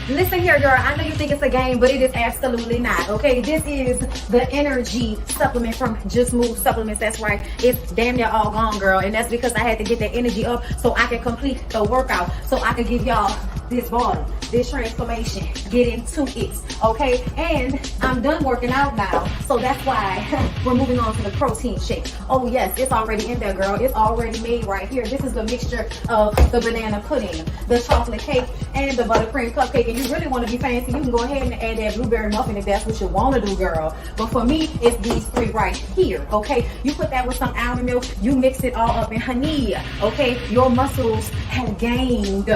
Listen here, girl. I know you think it's a game, but it is absolutely not. Okay, this is the energy supplement from Just Move Supplements. That's right. It's damn near all gone, girl, and that's because I had to get that energy up so I can complete the workout, so I can give y'all this body, this transformation, get into it, okay? And I'm done working out now, so that's why we're moving on to the protein shake. Oh yes, it's already in there, girl. It's already made right here. This is the mixture of the banana pudding, the chocolate cake, and the buttercream cupcake. And you really want to be fancy, you can go ahead and add that blueberry muffin if that's what you want to do, girl. But for me, it's these three right here, okay? You put that with some almond milk, you mix it all up in honey, okay? Your muscles have gained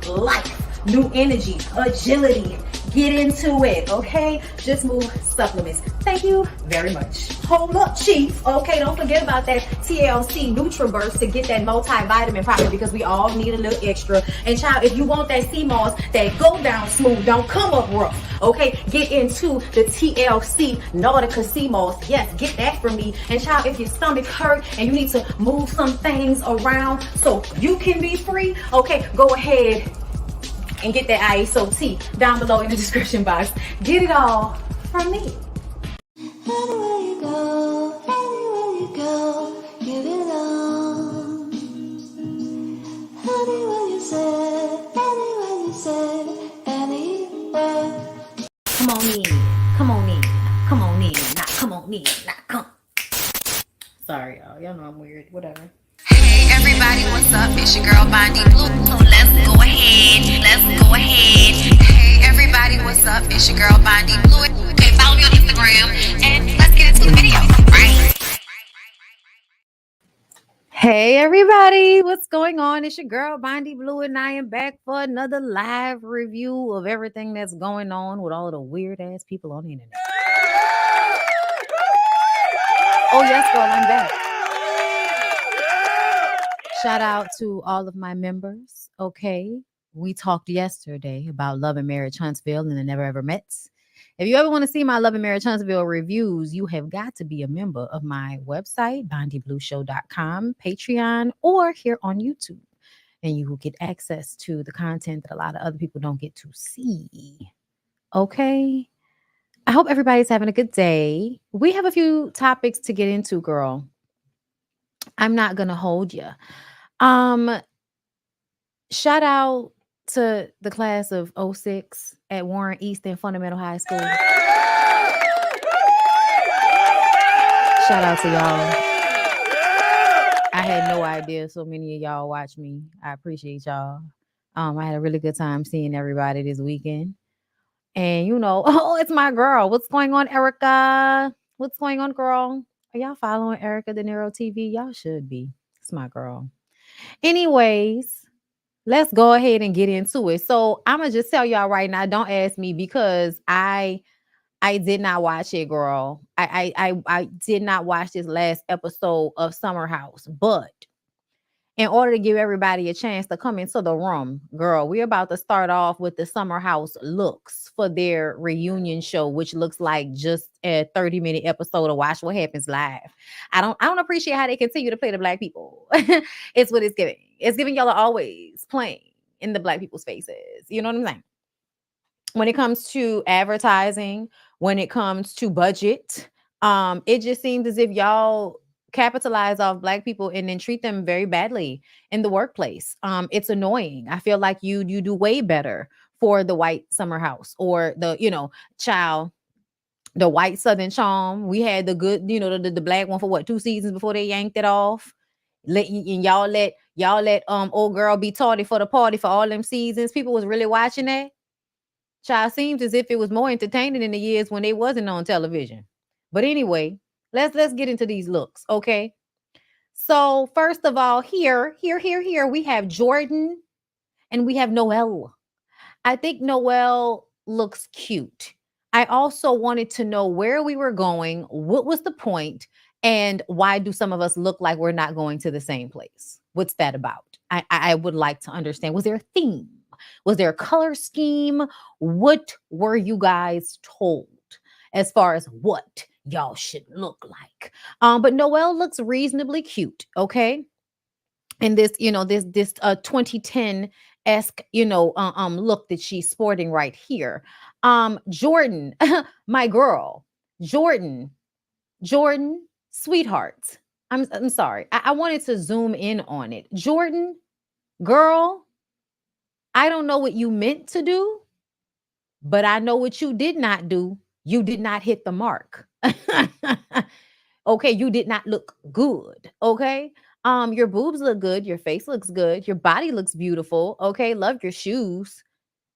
life, new energy, agility. Get into it, okay? Just Move Supplements. Thank you very much. Hold up, Chief. Okay, don't forget about that TLC NutriBurst to get that multivitamin pocket, because we all need a little extra. And child, if you want that sea moss that go down smooth, don't come up rough, okay? Get into the TLC Nautica sea moss. Yes, get that from me. And child, if your stomach hurt and you need to move some things around so you can be free, okay, go ahead and get that ISO tea down below in the description box. Get it all from me. Anywhere you go, give it all. Anywhere you say, anywhere. Come on in, come on in, come on in, not come on in, not come. Sorry, y'all know I'm weird, whatever. Hey everybody, what's up? It's your girl BondyBlue. So let's go ahead. Hey everybody, what's up? It's your girl BondyBlue. Okay, follow me on Instagram and let's get into the video, right? Hey everybody, what's going on? It's your girl BondyBlue, and I am back for another live review of everything that's going on with all of the weird ass people on the internet. Oh yes, girl, I'm back. Shout out to all of my members. Okay, we talked yesterday about Love and Marriage Huntsville and the Never Ever Mets. If you ever want to see my Love and Marriage Huntsville reviews, you have got to be a member of my website, bondyblueshow.com, Patreon, or here on YouTube. And you will get access to the content that a lot of other people don't get to see. Okay? I hope everybody's having a good day. We have a few topics to get into, girl. I'm not going to hold you. Shout out to the class of 06 at Warren Easton Fundamental High School. Shout out to y'all. I had no idea so many of y'all watch me. I appreciate y'all. I had a really good time seeing everybody this weekend. And you know, oh, it's my girl. What's going on, Erica? What's going on, girl? Are y'all following Erica De Niro TV? Y'all should be. It's my girl. Anyways, let's go ahead and get into it. So I'm gonna just tell y'all right now, don't ask me, because I did not watch it, girl. I did not watch this last episode of Summer House, but in order to give everybody a chance to come into the room, girl, we're about to start off with the Summer House looks for their reunion show, which looks like just a 30-minute episode of Watch What Happens Live. I don't appreciate how they continue to play the black people. It's what it's giving. It's giving y'all are always playing in the black people's faces. You know what I'm saying? When it comes to advertising, when it comes to budget, it just seems as if y'all capitalize off black people and then treat them very badly in the workplace. It's annoying. I feel like you do way better for the white Summer House, or the, the white Southern Charm. We had the good, the black one for what, 2 seasons before they yanked it off. Y'all let old girl be tardy for the party for all them seasons. People was really watching that. Child, seems as if it was more entertaining in the years when they wasn't on television. But anyway, let's get into these looks, okay? So first of all, here, we have Jordan and we have Noelle. I think Noelle looks cute. I also wanted to know where we were going, what was the point, and why do some of us look like we're not going to the same place? What's that about? I would like to understand. Was there a theme? Was there a color scheme? What were you guys told as far as what y'all should look like? But Noelle looks reasonably cute, okay? In this, this 2010 esque, look that she's sporting right here. Jordan, my girl, Jordan, Jordan, sweetheart. I'm sorry. I wanted to zoom in on it. Jordan, girl, I don't know what you meant to do, but I know what you did not do. You did not hit the mark. Okay, you did not look good. Okay. Your boobs look good, your face looks good, your body looks beautiful. Okay, love your shoes.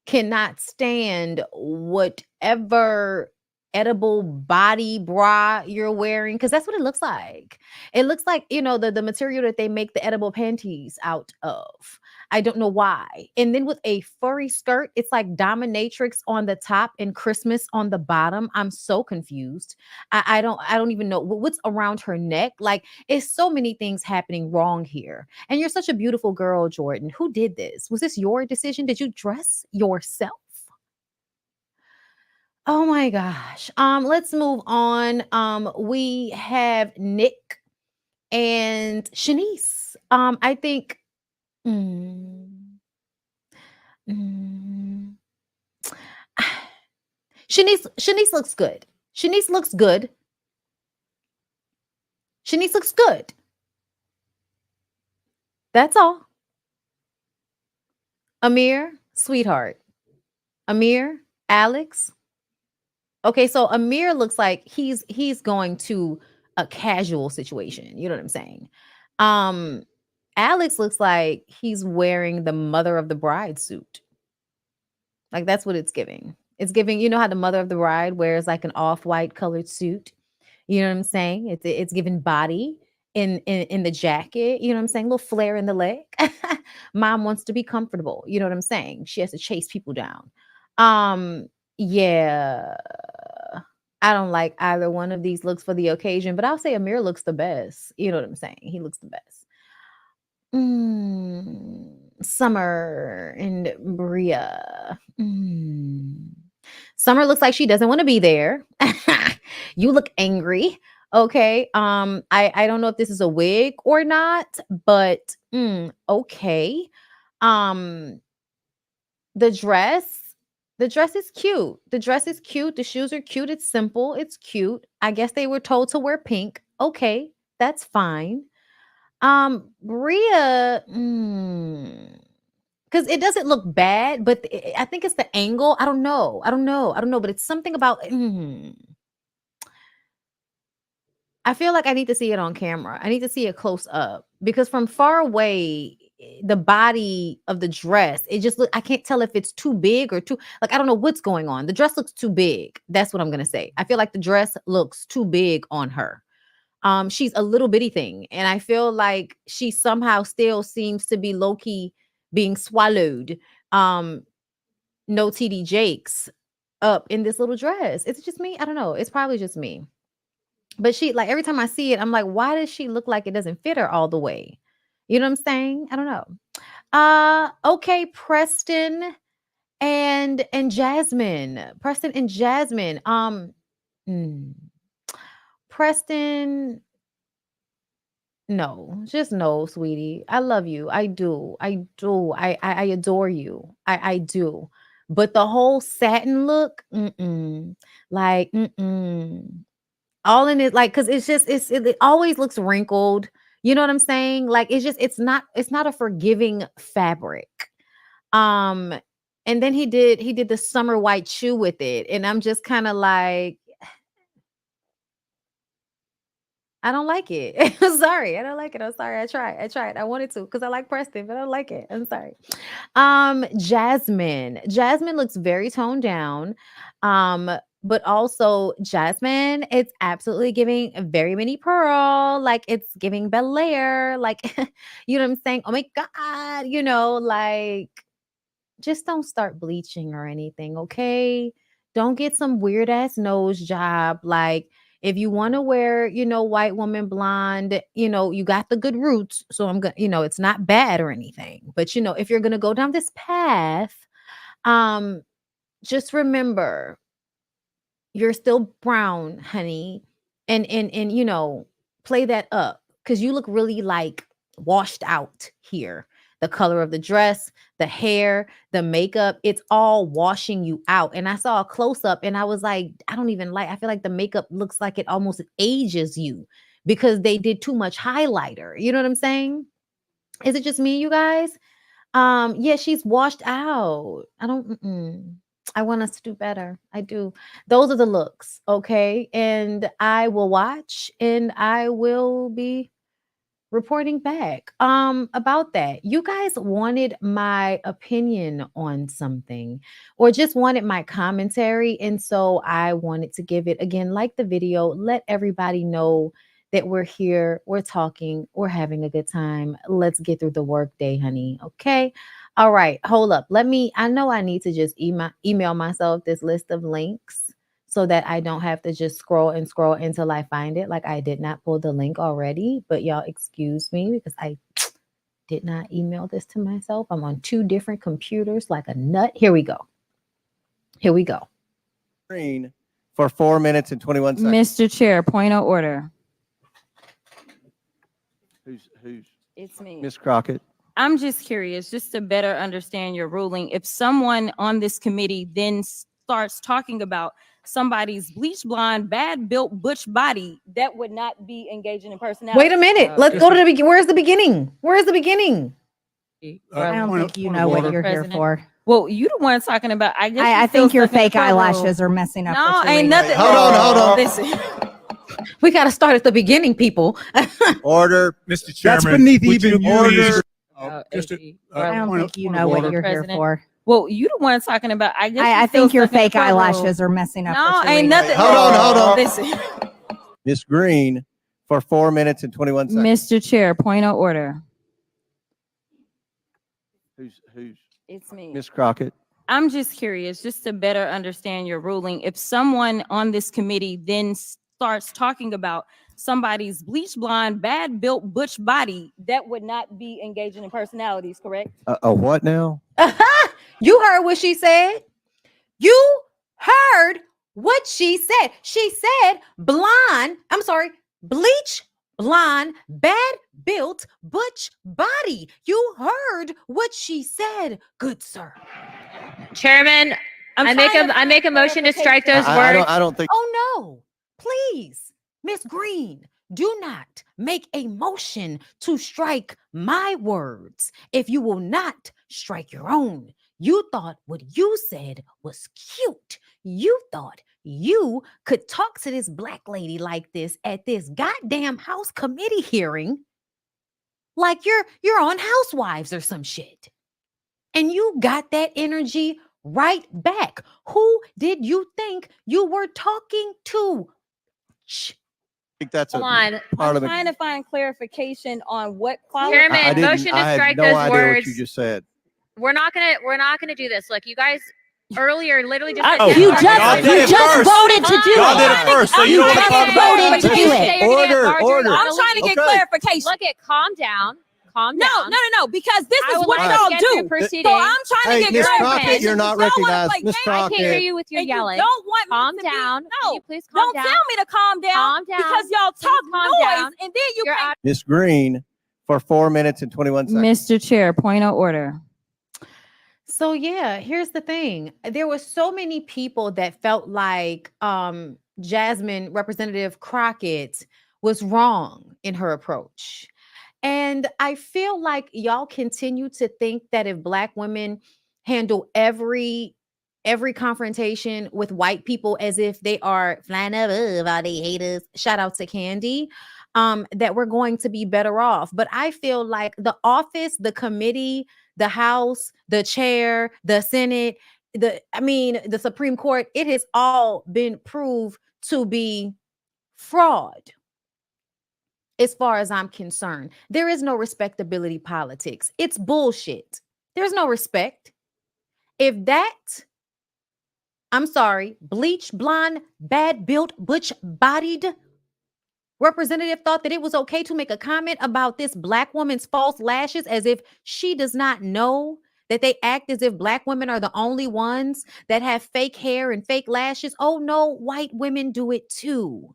Cannot stand whatever edible body bra you're wearing, because that's what it looks like. It looks like, the material that they make the edible panties out of. I don't know why. And then with a furry skirt, it's like dominatrix on the top and Christmas on the bottom. I'm so confused. I don't even know what's around her neck. Like, it's so many things happening wrong here. And you're such a beautiful girl, Jordan. Who did this? Was this your decision? Did you dress yourself? Oh my gosh. Let's move on. We have Nick and Shanice. I think mm, mm, Shanice looks good. Shanice looks good. Shanice looks good. That's all. Amir, sweetheart. Amir, Alex. Okay, so Amir looks like he's going to a casual situation. You know what I'm saying? Um, Alex looks like he's wearing the mother of the bride suit. Like, that's what it's giving. It's giving, how the mother of the bride wears like an off-white colored suit. You know what I'm saying? It's giving body in the jacket. You know what I'm saying? A little flare in the leg. Mom wants to be comfortable. You know what I'm saying? She has to chase people down. Yeah. I don't like either one of these looks for the occasion, but I'll say Amir looks the best. You know what I'm saying? He looks the best. Summer and Bria. Summer looks like she doesn't want to be there. You look angry. Okay. I don't know if this is a wig or not, but okay. Um, the dress. The dress is cute. The dress is cute. The shoes are cute. It's simple. It's cute. I guess they were told to wear pink. Okay, that's fine. Bria, because it doesn't look bad, but I think it's the angle. I don't know. But it's something about. I feel like I need to see it on camera. I need to see it close up, because from far away, the body of the dress, it just look. I can't tell if it's too big or too, like, I don't know what's going on. The dress looks too big. That's what I'm gonna say. I feel like the dress looks too big on her. She's a little bitty thing, and I feel like she somehow still seems to be low key being swallowed. No TD Jakes up in this little dress. Is it just me? I don't know. It's probably just me. But she, like, every time I see it, I'm like, why does she look like it doesn't fit her all the way? You know what I'm saying? I don't know. Okay, Preston and Jasmine. Preston and Jasmine. Hmm. Preston, no, just no, sweetie. I love you. I do. I do. I adore you. I do. But the whole satin look, like, all in it, like, because it's just it always looks wrinkled. You know what I'm saying? Like, it's not a forgiving fabric. Um, and then he did the summer white shoe with it, and I'm just kind of like, I don't like it. I'm sorry. I don't like it. I'm sorry. I tried. I wanted to because I like Preston, but I don't like it. I'm sorry. Jasmine. Jasmine looks very toned down. But also Jasmine, it's absolutely giving a very mini pearl. Like, it's giving Bel Air. Like, you know what I'm saying? Oh my God. Like, just don't start bleaching or anything, okay? Don't get some weird ass nose job. Like, if you want to wear, white woman blonde, you got the good roots. So I'm gonna, it's not bad or anything. But if you're gonna go down this path, um, just remember you're still brown, honey. And play that up, because you look really like washed out here. the color of the dress, the hair, the makeup, it's all washing you out. And I saw a close up and I was like, I feel like the makeup looks like it almost ages you because they did too much highlighter. You know what I'm saying? Is it just me, you guys? Yeah, she's washed out. I want us to do better. I do. Those are the looks, okay? And I will watch and I will be reporting back about that. You guys wanted my opinion on something or just wanted my commentary, and so I wanted to give it again. Like the video, let everybody know that we're here, we're talking, we're having a good time. Let's get through the work day, honey. Okay. All right, hold up. I know I need to just email myself this list of links so that I don't have to just scroll and scroll until I find it. Like I did not pull the link already, but y'all excuse me because I did not email this to myself. I'm on 2 different computers like a nut. Here we go. Screen for 4 minutes and 21 seconds. Mr. Chair, point of order. Who's? It's me. Miss Crockett. I'm just curious, just to better understand your ruling. If someone on this committee then starts talking about somebody's bleach blonde, bad built butch body, that would not be engaging in personality. Wait a minute. Let's go to the beginning. Where's the beginning? I don't think you know what you're here for. Well, you the one talking about. I think your fake eyelashes are messing up. No, what you're ain't reading. nothing. Hold on. Listen. We got to start at the beginning, people. Order. Mr. Chairman, That's beneath would even you you. please- Just I don't think you know what you're here President. for. Well, you the one talking about. I think your fake eyelashes are messing up. No, what you're ain't reading. nothing. Hold on. Listen. Miss Green for 4 minutes and 21 seconds. Mr. Chair, point of order. Who's? It's me. Miss Crockett. I'm just curious, just to better understand your ruling. If someone on this committee then starts talking about somebody's bleach blonde, bad built butch body, that would not be engaging in personalities, correct? A what now? You heard what she said. You heard what she said. She said bleach blonde, bad built butch body. You heard what she said, good sir. Chairman, I make a motion to strike those words. I don't think. Oh no, please, Miss Green, do not make a motion to strike my words if you will not strike your own. You thought what you said was cute. You thought you could talk to this black lady like this at this goddamn House committee hearing like you're on Housewives or some shit. And you got that energy right back. Who did you think you were talking to? I think that's Hold a on. part I'm of the. trying to find clarification on what quality. Chairman, I didn't- motion to I had strike no those idea words. what you just said. We're not gonna do this. Look, you guys earlier literally just Oh, said you yes, just- or you no. just Hold voted to on. do Y'all did it first, so you don't want to talk about voted it. to do it. Order. I'm trying to get Okay. clarification. Look at calm down. No, because this I is would what like y'all to get through do. proceeding. So I'm trying Hey, to get Miss clarification. Crockett, you're not Y'all wanna recognized. play Miss games, I can't hear Crockett. you with your and you yelling. don't want me Calm to be- down. No, Can you please don't calm down? tell me to calm down. Calm down. Because y'all Please talk calm noise, down. and then you You're can't. out. Miss Green for 4 minutes and 21 seconds. Mr. Chair, point of order. So yeah, here's the thing. There were so many people that felt like Jasmine Representative Crockett was wrong in her approach. And I feel like y'all continue to think that if black women handle every confrontation with white people as if they are flying above all they haters, shout out to Candy, that we're going to be better off. But I feel like the office, the committee, the House, the chair, the Senate, the Supreme Court, it has all been proved to be fraud. As far as I'm concerned, there is no respectability politics. It's bullshit. There's no respect. If that, I'm sorry, bleach blonde, bad built, butch bodied representative thought that it was okay to make a comment about this black woman's false lashes as if she does not know that they act as if black women are the only ones that have fake hair and fake lashes. Oh no, white women do it too.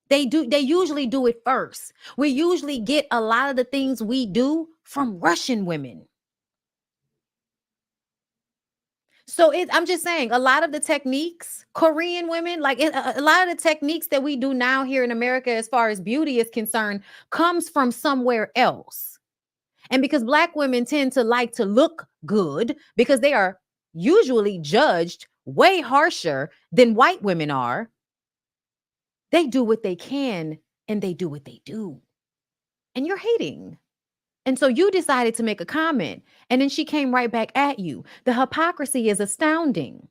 They usually do it first. We usually get a lot of the things we do from Russian women. So I'm just saying, a lot of the techniques, Korean women, like a lot of the techniques that we do now here in America, as far as beauty is concerned, comes from somewhere else. And because Black women tend to like to look good, because they are usually judged way harsher than white women are, they do what they can and they do what they do. And you're hating. And so you decided to make a comment, and then she came right back at you. The hypocrisy is astounding.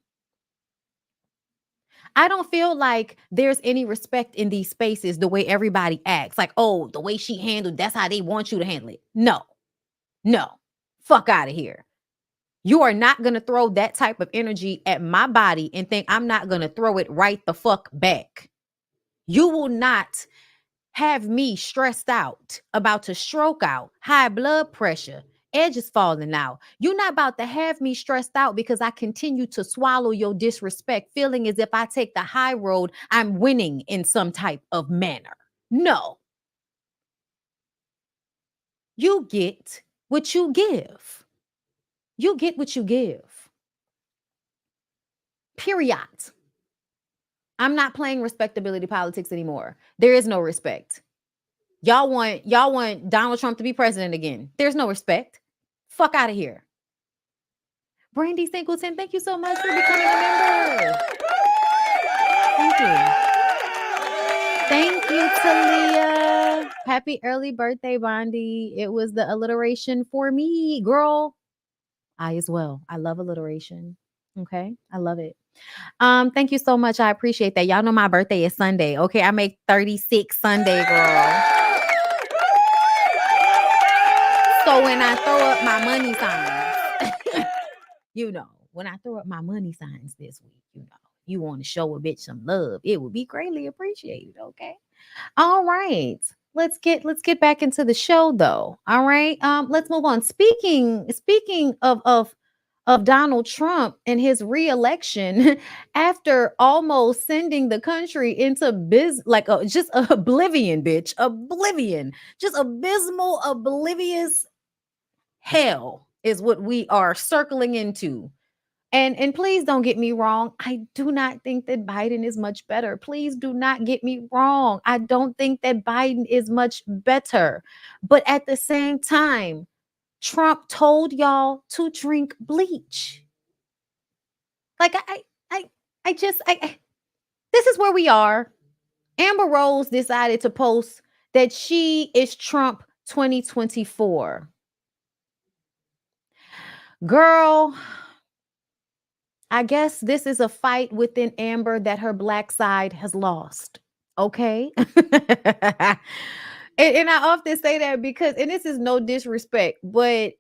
I don't feel like there's any respect in these spaces the way everybody acts. Like, oh, the way she handled, that's how they want you to handle it. No. Fuck out of here. You are not going to throw that type of energy at my body and think I'm not going to throw it right the fuck back. You will not have me stressed out, about to stroke out, high blood pressure, edges falling out. You're not about to have me stressed out because I continue to swallow your disrespect, feeling as if I take the high road, I'm winning in some type of manner. No. You get what you give. You get what you give. Period. I'm not playing respectability politics anymore. There is no respect. Y'all want Donald Trump to be president again. There's no respect. Fuck out of here. Brandy Singleton, thank you so much for becoming a member. Thank you. Thank you, Talia. Happy early birthday, Bondy. It was the alliteration for me, girl. I as well. I love alliteration. Okay. I love it. Thank you so much. I appreciate that. Y'all know my birthday is Sunday. Okay. I make 36 Sunday, girl. So when I throw up my money signs, when I throw up my money signs this week, you want to show a bitch some love, it would be greatly appreciated. Okay. All right. Let's get back into the show though. All right. Let's move on. Speaking of Donald Trump and his re-election, after almost sending the country into just oblivion, bitch, oblivion, just abysmal, oblivious hell is what we are circling into. And please don't get me wrong. I do not think that Biden is much better. Please do not get me wrong. I don't think that Biden is much better. But at the same time, Trump told y'all to drink bleach. Like this is where we are. Amber Rose decided to post that she is Trump 2024. Girl, I guess this is a fight within Amber that her Black side has lost. Okay. And I often say that because, and this is no disrespect, but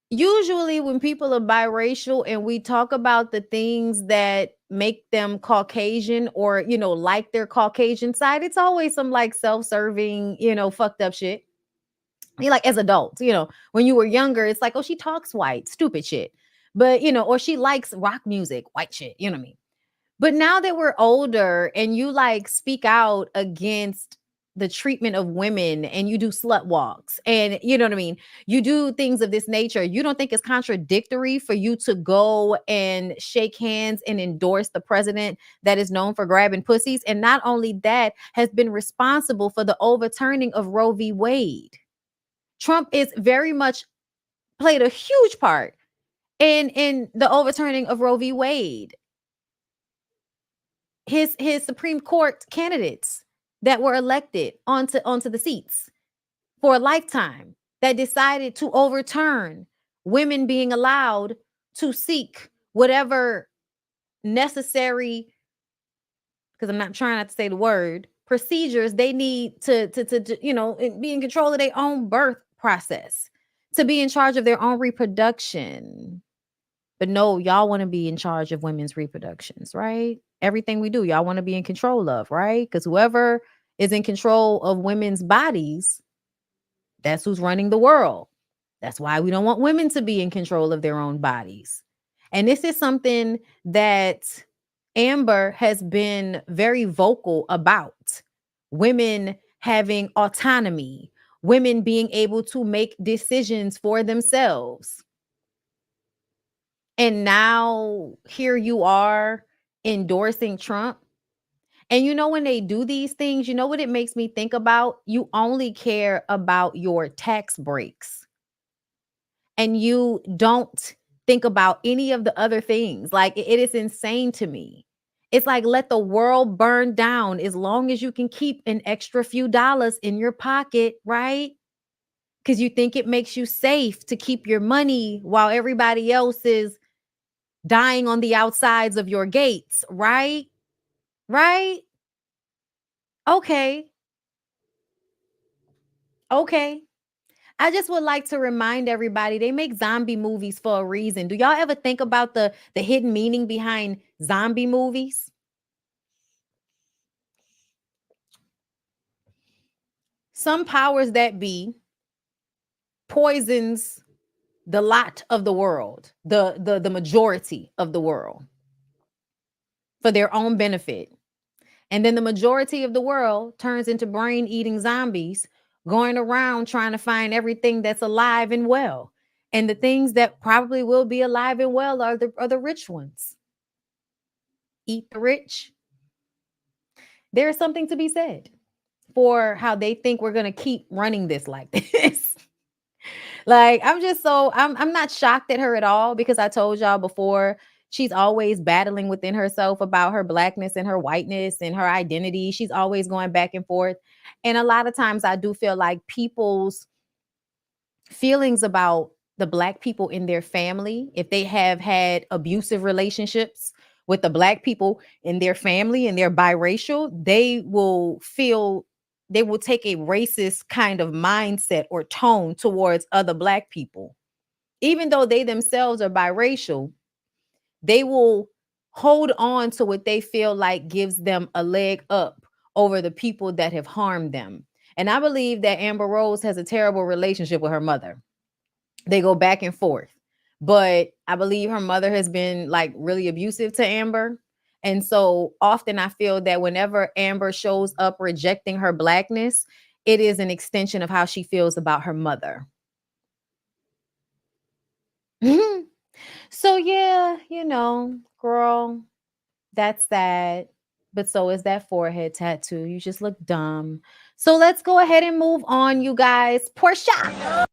usually when people are biracial and we talk about the things that make them Caucasian or, like their Caucasian side, it's always some like self-serving, fucked up shit. Like as adults, when you were younger, it's like, oh, she talks white, stupid shit. But, or she likes rock music, white shit, you know what I mean? But now that we're older and you like speak out against the treatment of women and you do slut walks and you know what I mean? You do things of this nature. You don't think it's contradictory for you to go and shake hands and endorse the president that is known for grabbing pussies. And not only that, has been responsible for the overturning of Roe v. Wade. Trump is very much played a huge part in the overturning of Roe v. Wade. His Supreme Court candidates that were elected onto the seats for a lifetime that decided to overturn women being allowed to seek whatever necessary, because I'm not trying not to say the word, procedures they need to be in control of their own birth process, to be in charge of their own reproduction. But no, y'all want to be in charge of women's reproductions, right? Everything we do, y'all want to be in control of, right? Because whoever is in control of women's bodies, that's who's running the world. That's why we don't want women to be in control of their own bodies. And this is something that Amber has been very vocal about women having autonomy, women being able to make decisions for themselves. And now here you are endorsing Trump. And you know, when they do these things, you know what it makes me think about? You only care about your tax breaks. And you don't think about any of the other things. Like, it is insane to me. It's like, let the world burn down as long as you can keep an extra few dollars in your pocket, right? Because you think it makes you safe to keep your money while everybody else is dying on the outsides of your gates, right? Right? Okay. Okay. I just would like to remind everybody, they make zombie movies for a reason. Do y'all ever think about the hidden meaning behind zombie movies? Some powers that be poisons the lot of the world, the majority of the world, for their own benefit. And then the majority of the world turns into brain-eating zombies going around trying to find everything that's alive and well. And the things that probably will be alive and well are the rich ones. Eat the rich. There's something to be said for how they think we're going to keep running this like this. Like, I'm not shocked at her at all, because I told y'all before, she's always battling within herself about her blackness and her whiteness and her identity. She's always going back and forth. And a lot of times I do feel like people's feelings about the Black people in their family, if they have had abusive relationships with the Black people in their family and they're biracial, they will take a racist kind of mindset or tone towards other Black people. Even though they themselves are biracial, they will hold on to what they feel like gives them a leg up over the people that have harmed them. And I believe that Amber Rose has a terrible relationship with her mother. They go back and forth. But I believe her mother has been like really abusive to Amber. And so often I feel that whenever Amber shows up rejecting her Blackness, it is an extension of how she feels about her mother. So yeah, you know, girl, that's sad. But so is that forehead tattoo. You just look dumb. So let's go ahead and move on, you guys. Porsha.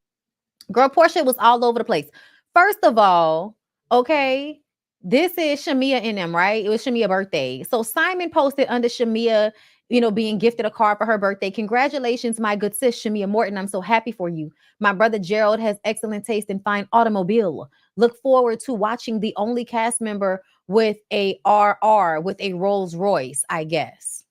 Girl, Porsha was all over the place. First of all, okay, this is Shamia and them, right? It was Shamia's birthday. So Simon posted under Shamia, being gifted a car for her birthday. Congratulations, my good sis, Shamia Morton. I'm so happy for you. My brother Gerald has excellent taste in fine automobile. Look forward to watching the only cast member with a RR, with a Rolls Royce, I guess.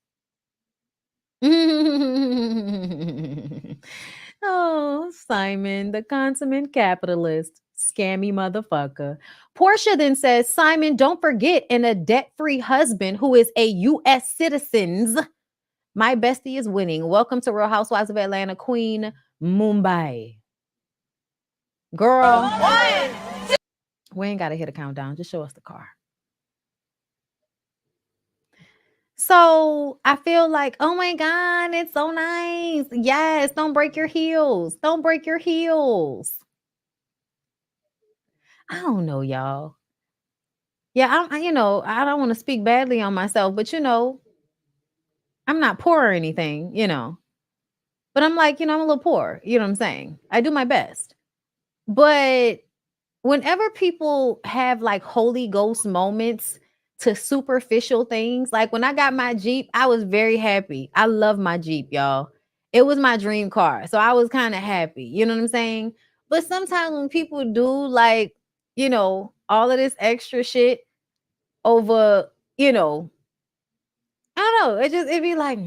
Oh, Simon, the consummate capitalist, scammy motherfucker. Porsha then says, Simon, don't forget, and a debt-free husband who is a U.S. citizen. My bestie is winning. Welcome to Real Housewives of Atlanta, Queen Mumbai. Girl, we ain't got to hit a countdown. Just show us the car. So I feel like, oh my God, it's so nice. Yes, don't break your heels. Don't break your heels. I don't know, y'all. Yeah, I don't want to speak badly on myself, but I'm not poor or anything, But I'm like, I'm a little poor. You know what I'm saying? I do my best. But whenever people have like Holy Ghost moments to superficial things, like when I got my Jeep, I was very happy. I love my Jeep, y'all. It was my dream car. So I was kind of happy. You know what I'm saying? But sometimes when people do like, all of this extra shit over, I don't know. It'd be like,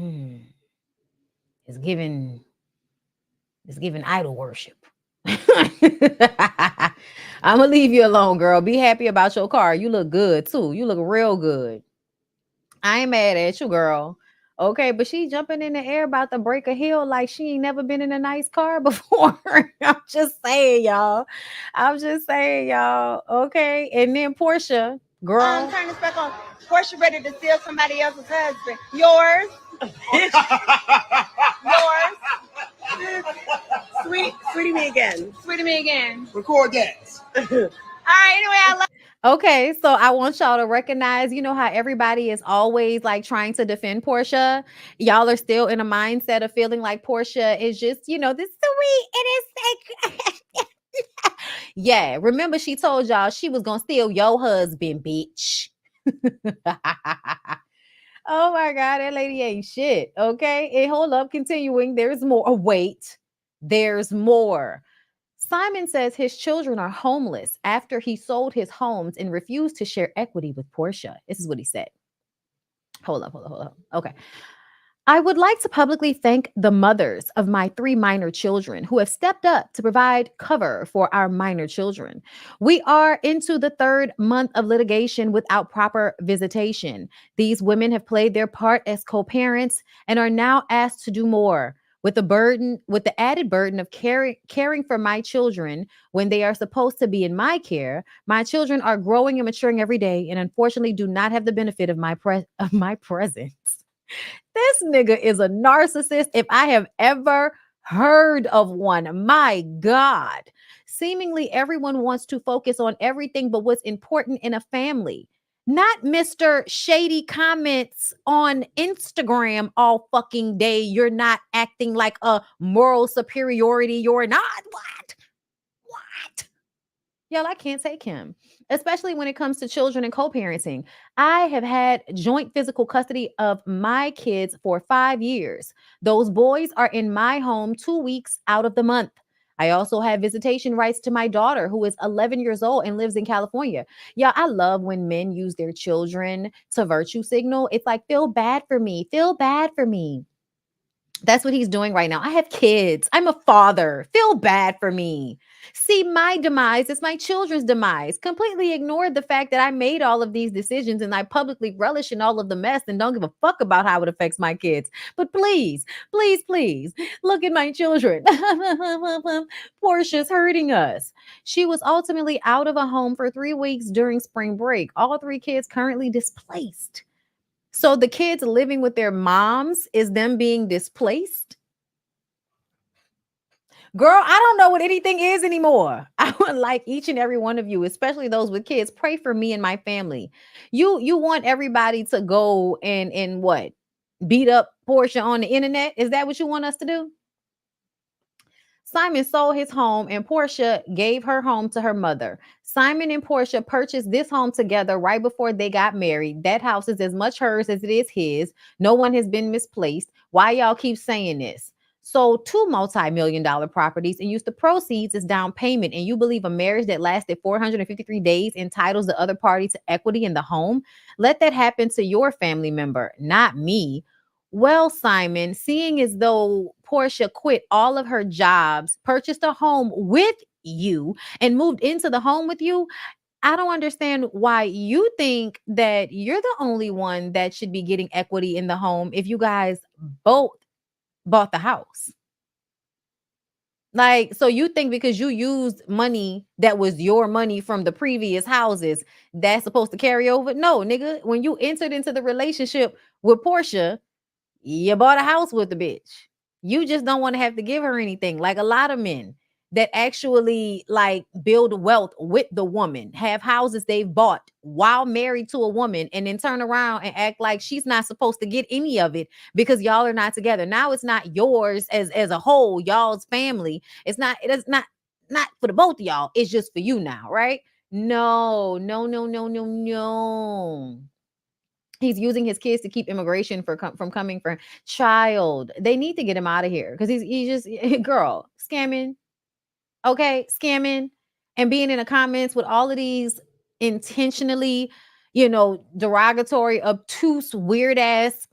it's giving idol worship. I'm gonna leave you alone, girl. Be happy about your car. You look good too. You look real good. I ain't mad at you, girl. Okay, but she jumping in the air about to break a hill like she ain't never been in a nice car before. I'm just saying, y'all. Okay. And then Porsha, Girl. Turn this back on. Porsha ready to steal somebody else's husband. Yours. Yours. Sweetie me again. Sweetie me again. Record that. All right, anyway, I love. Okay, so I want y'all to recognize, you know how everybody is always like trying to defend Porsha. Y'all are still in a mindset of feeling like Porsha is just, you know, this sweet. It is like, yeah. Remember, she told y'all she was gonna steal your husband, bitch. Oh my God, that lady ain't shit. Okay, and hold up, continuing. There's more. Oh, wait, there's more. Simon says his children are homeless after he sold his homes and refused to share equity with Porsha. This is what he said. Hold up. Okay. I would like to publicly thank the mothers of my 3 minor children who have stepped up to provide cover for our minor children. We are into the 3rd month of litigation without proper visitation. These women have played their part as co-parents and are now asked to do more. With the added burden of caring for my children when they are supposed to be in my care, my children are growing and maturing every day, and unfortunately, do not have the benefit of my presence. This nigga is a narcissist if I have ever heard of one. My God, seemingly everyone wants to focus on everything but what's important in a family. Not Mr. Shady comments on Instagram all fucking day. You're not acting like a moral superiority. You're not. What? Y'all, I can't take him, especially when it comes to children and co-parenting. I have had joint physical custody of my kids for 5 years. Those boys are in my home 2 weeks out of the month. I also have visitation rights to my daughter, who is 11 years old and lives in California. Yeah, I love when men use their children to virtue signal. It's like, feel bad for me. Feel bad for me. That's what he's doing right now. I have kids. I'm a father. Feel bad for me. See, my demise is my children's demise. Completely ignored the fact that I made all of these decisions and I publicly relish in all of the mess and don't give a fuck about how it affects my kids. But please, look at my children. Portia's hurting us. She was ultimately out of a home for 3 weeks during spring break. All 3 kids currently displaced. So the kids living with their moms is them being displaced. Girl, I don't know what anything is anymore. I would like each and every one of you, especially those with kids, pray for me and my family. You want everybody to go and what? Beat up Porsha on the internet? Is that what you want us to do? Simon sold his home and Porsha gave her home to her mother. Simon and Porsha purchased this home together right before they got married. That house is as much hers as it is his. No one has been misplaced. Why y'all keep saying this? Sold 2 multi-million-dollar properties and used the proceeds as down payment. And you believe a marriage that lasted 453 days entitles the other party to equity in the home? Let that happen to your family member, not me. Well, Simon, seeing as though Porsha quit all of her jobs, purchased a home with you, and moved into the home with you, I don't understand why you think that you're the only one that should be getting equity in the home if you guys both bought the house. Like, so you think because you used money that was your money from the previous houses, that's supposed to carry over? No, nigga, when you entered into the relationship with Porsha, you bought a house with the bitch. You just don't want to have to give her anything. Like a lot of men that actually like build wealth with the woman, have houses they've bought while married to a woman, and then turn around and act like she's not supposed to get any of it because y'all are not together. Now it's not yours as a whole, y'all's family. It's not for the both of y'all. It's just for you now, right? No. He's using his kids to keep immigration from coming from child. They need to get him out of here because he's just girl scamming. Okay, scamming and being in the comments with all of these intentionally, derogatory, obtuse, weird ass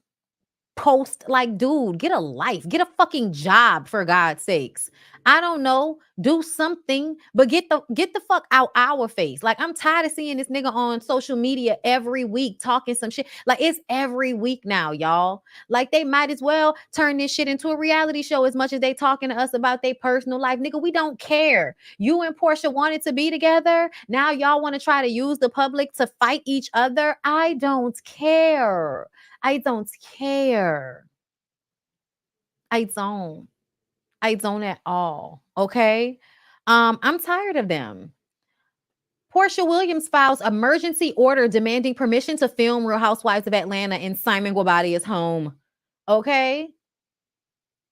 post. Like, dude, get a life, get a fucking job for God's sakes. I don't know, do something, but get the fuck out our face. Like, I'm tired of seeing this nigga on social media every week talking some shit. Like, it's every week now, y'all. Like, they might as well turn this shit into a reality show as much as they talking to us about their personal life. Nigga, we don't care. You and Porsha wanted to be together. Now y'all want to try to use the public to fight each other. I don't care. I don't care. I don't at all. Okay. I'm tired of them. Porsha Williams files emergency order demanding permission to film Real Housewives of Atlanta in Simon Guabadia's home. Okay.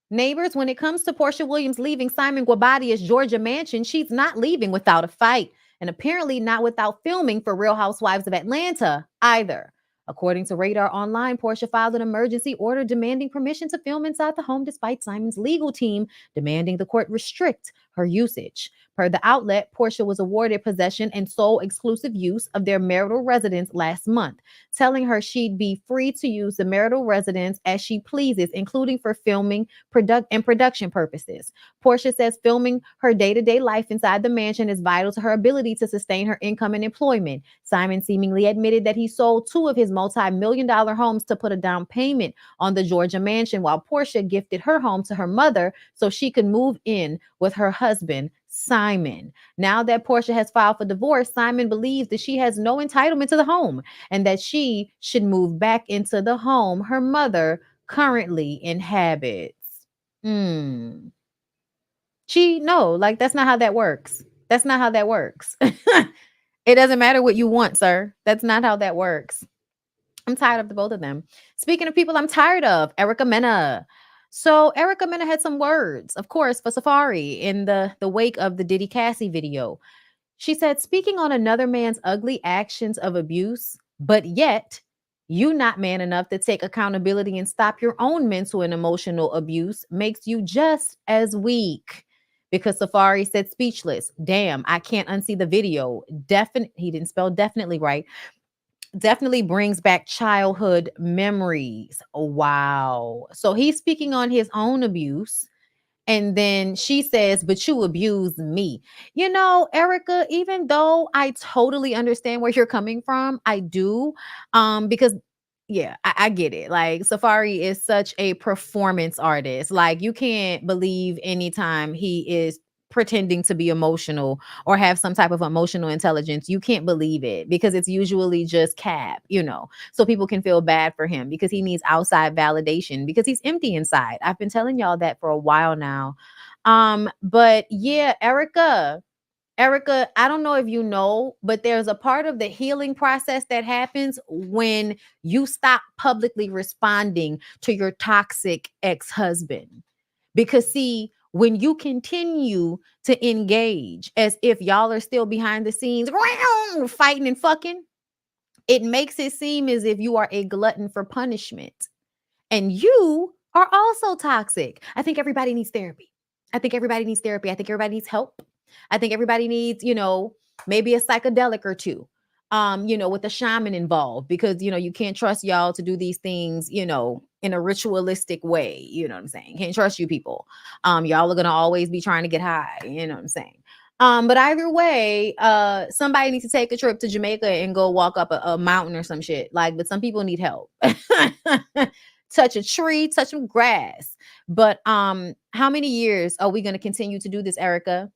Neighbors, when it comes to Porsha Williams leaving Simon Guabadia's Georgia mansion, she's not leaving without a fight, and apparently not without filming for Real Housewives of Atlanta either. According to Radar Online, Porsha filed an emergency order demanding permission to film inside the home despite Simon's legal team demanding the court restrict her usage. Per the outlet, Porsha was awarded possession and sole exclusive use of their marital residence last month, telling her she'd be free to use the marital residence as she pleases, including for filming and production purposes. Porsha says filming her day-to-day life inside the mansion is vital to her ability to sustain her income and employment. Simon seemingly admitted that he sold 2 of his multi-million-dollar homes to put a down payment on the Georgia mansion, while Porsha gifted her home to her mother so she could move in with her husband, Simon. Now that Porsha has filed for divorce, Simon believes that she has no entitlement to the home and that she should move back into the home her mother currently inhabits. That's not how that works. That's not how that works. It doesn't matter what you want, sir. That's not how that works. I'm tired of the both of them. Speaking of people I'm tired of, Erica Mena. So Erica Mena had some words, of course, for Safaree in the wake of the Diddy Cassie video. She said, speaking on another man's ugly actions of abuse, but yet you not man enough to take accountability and stop your own mental and emotional abuse makes you just as weak. Because Safaree said speechless. Damn, I can't unsee the video. He didn't spell definitely right. Definitely brings back childhood memories. Wow. So he's speaking on his own abuse. And then she says, but you abused me. You know, Erica, even though I totally understand where you're coming from, I do. Because yeah, I get it. Like, Safaree is such a performance artist. Like, you can't believe anytime he is pretending to be emotional or have some type of emotional intelligence. You can't believe it because it's usually just cap, so people can feel bad for him because he needs outside validation because he's empty inside. I've been telling y'all that for a while now. But yeah, Erica, I don't know if you know, but there's a part of the healing process that happens when you stop publicly responding to your toxic ex-husband. Because see, when you continue to engage as if y'all are still behind the scenes fighting and fucking, it makes it seem as if you are a glutton for punishment. And you are also toxic. I think everybody needs therapy. I think everybody needs help. I think everybody needs, maybe a psychedelic or two, with a shaman involved, because, you can't trust y'all to do these things, in a ritualistic way. You know what I'm saying? Can't trust you people. Y'all are going to always be trying to get high. You know what I'm saying? But either way, somebody needs to take a trip to Jamaica and go walk up a mountain or some shit. But some people need help. Touch a tree, touch some grass. But how many years are we going to continue to do this, Erica?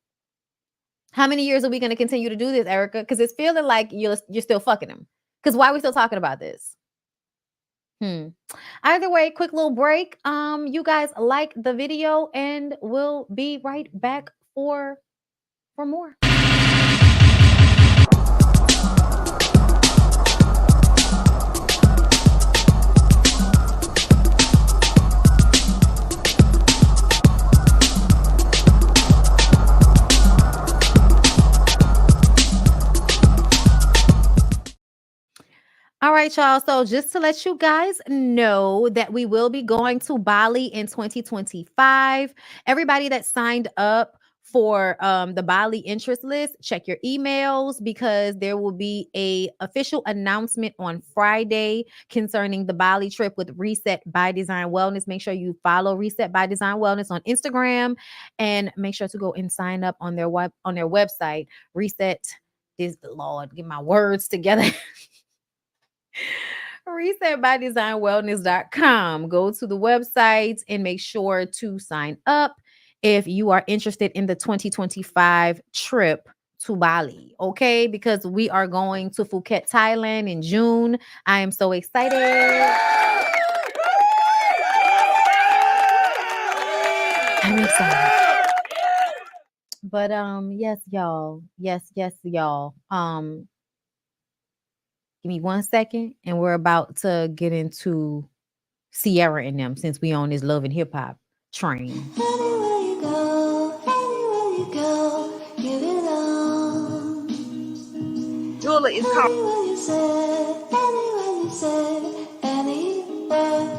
How many years are we going to continue to do this, Erica? Because it's feeling like you're still fucking him. Because why are we still talking about this? Either way, quick little break. You guys like the video, and we'll be right back for more. All right, y'all. So just to let you guys know that we will be going to Bali in 2025. Everybody that signed up for the Bali interest list, check your emails because there will be a official announcement on Friday concerning the Bali trip with Reset by Design Wellness. Make sure you follow Reset by Design Wellness on Instagram and make sure to go and sign up on their website. Reset is the Lord. Get my words together. resetbydesignwellness.com. Go to the website and make sure to sign up if you are interested in the 2025 trip to Bali, okay? Because we are going to Phuket, Thailand in June. I am so excited. I'm excited. But yes, y'all. Yes, y'all. Give me 1 second, and we're about to get into Sierra and them since we on this love and hip hop train. Anywhere you go, you belong. Julie is Anywhere you say, anywhere.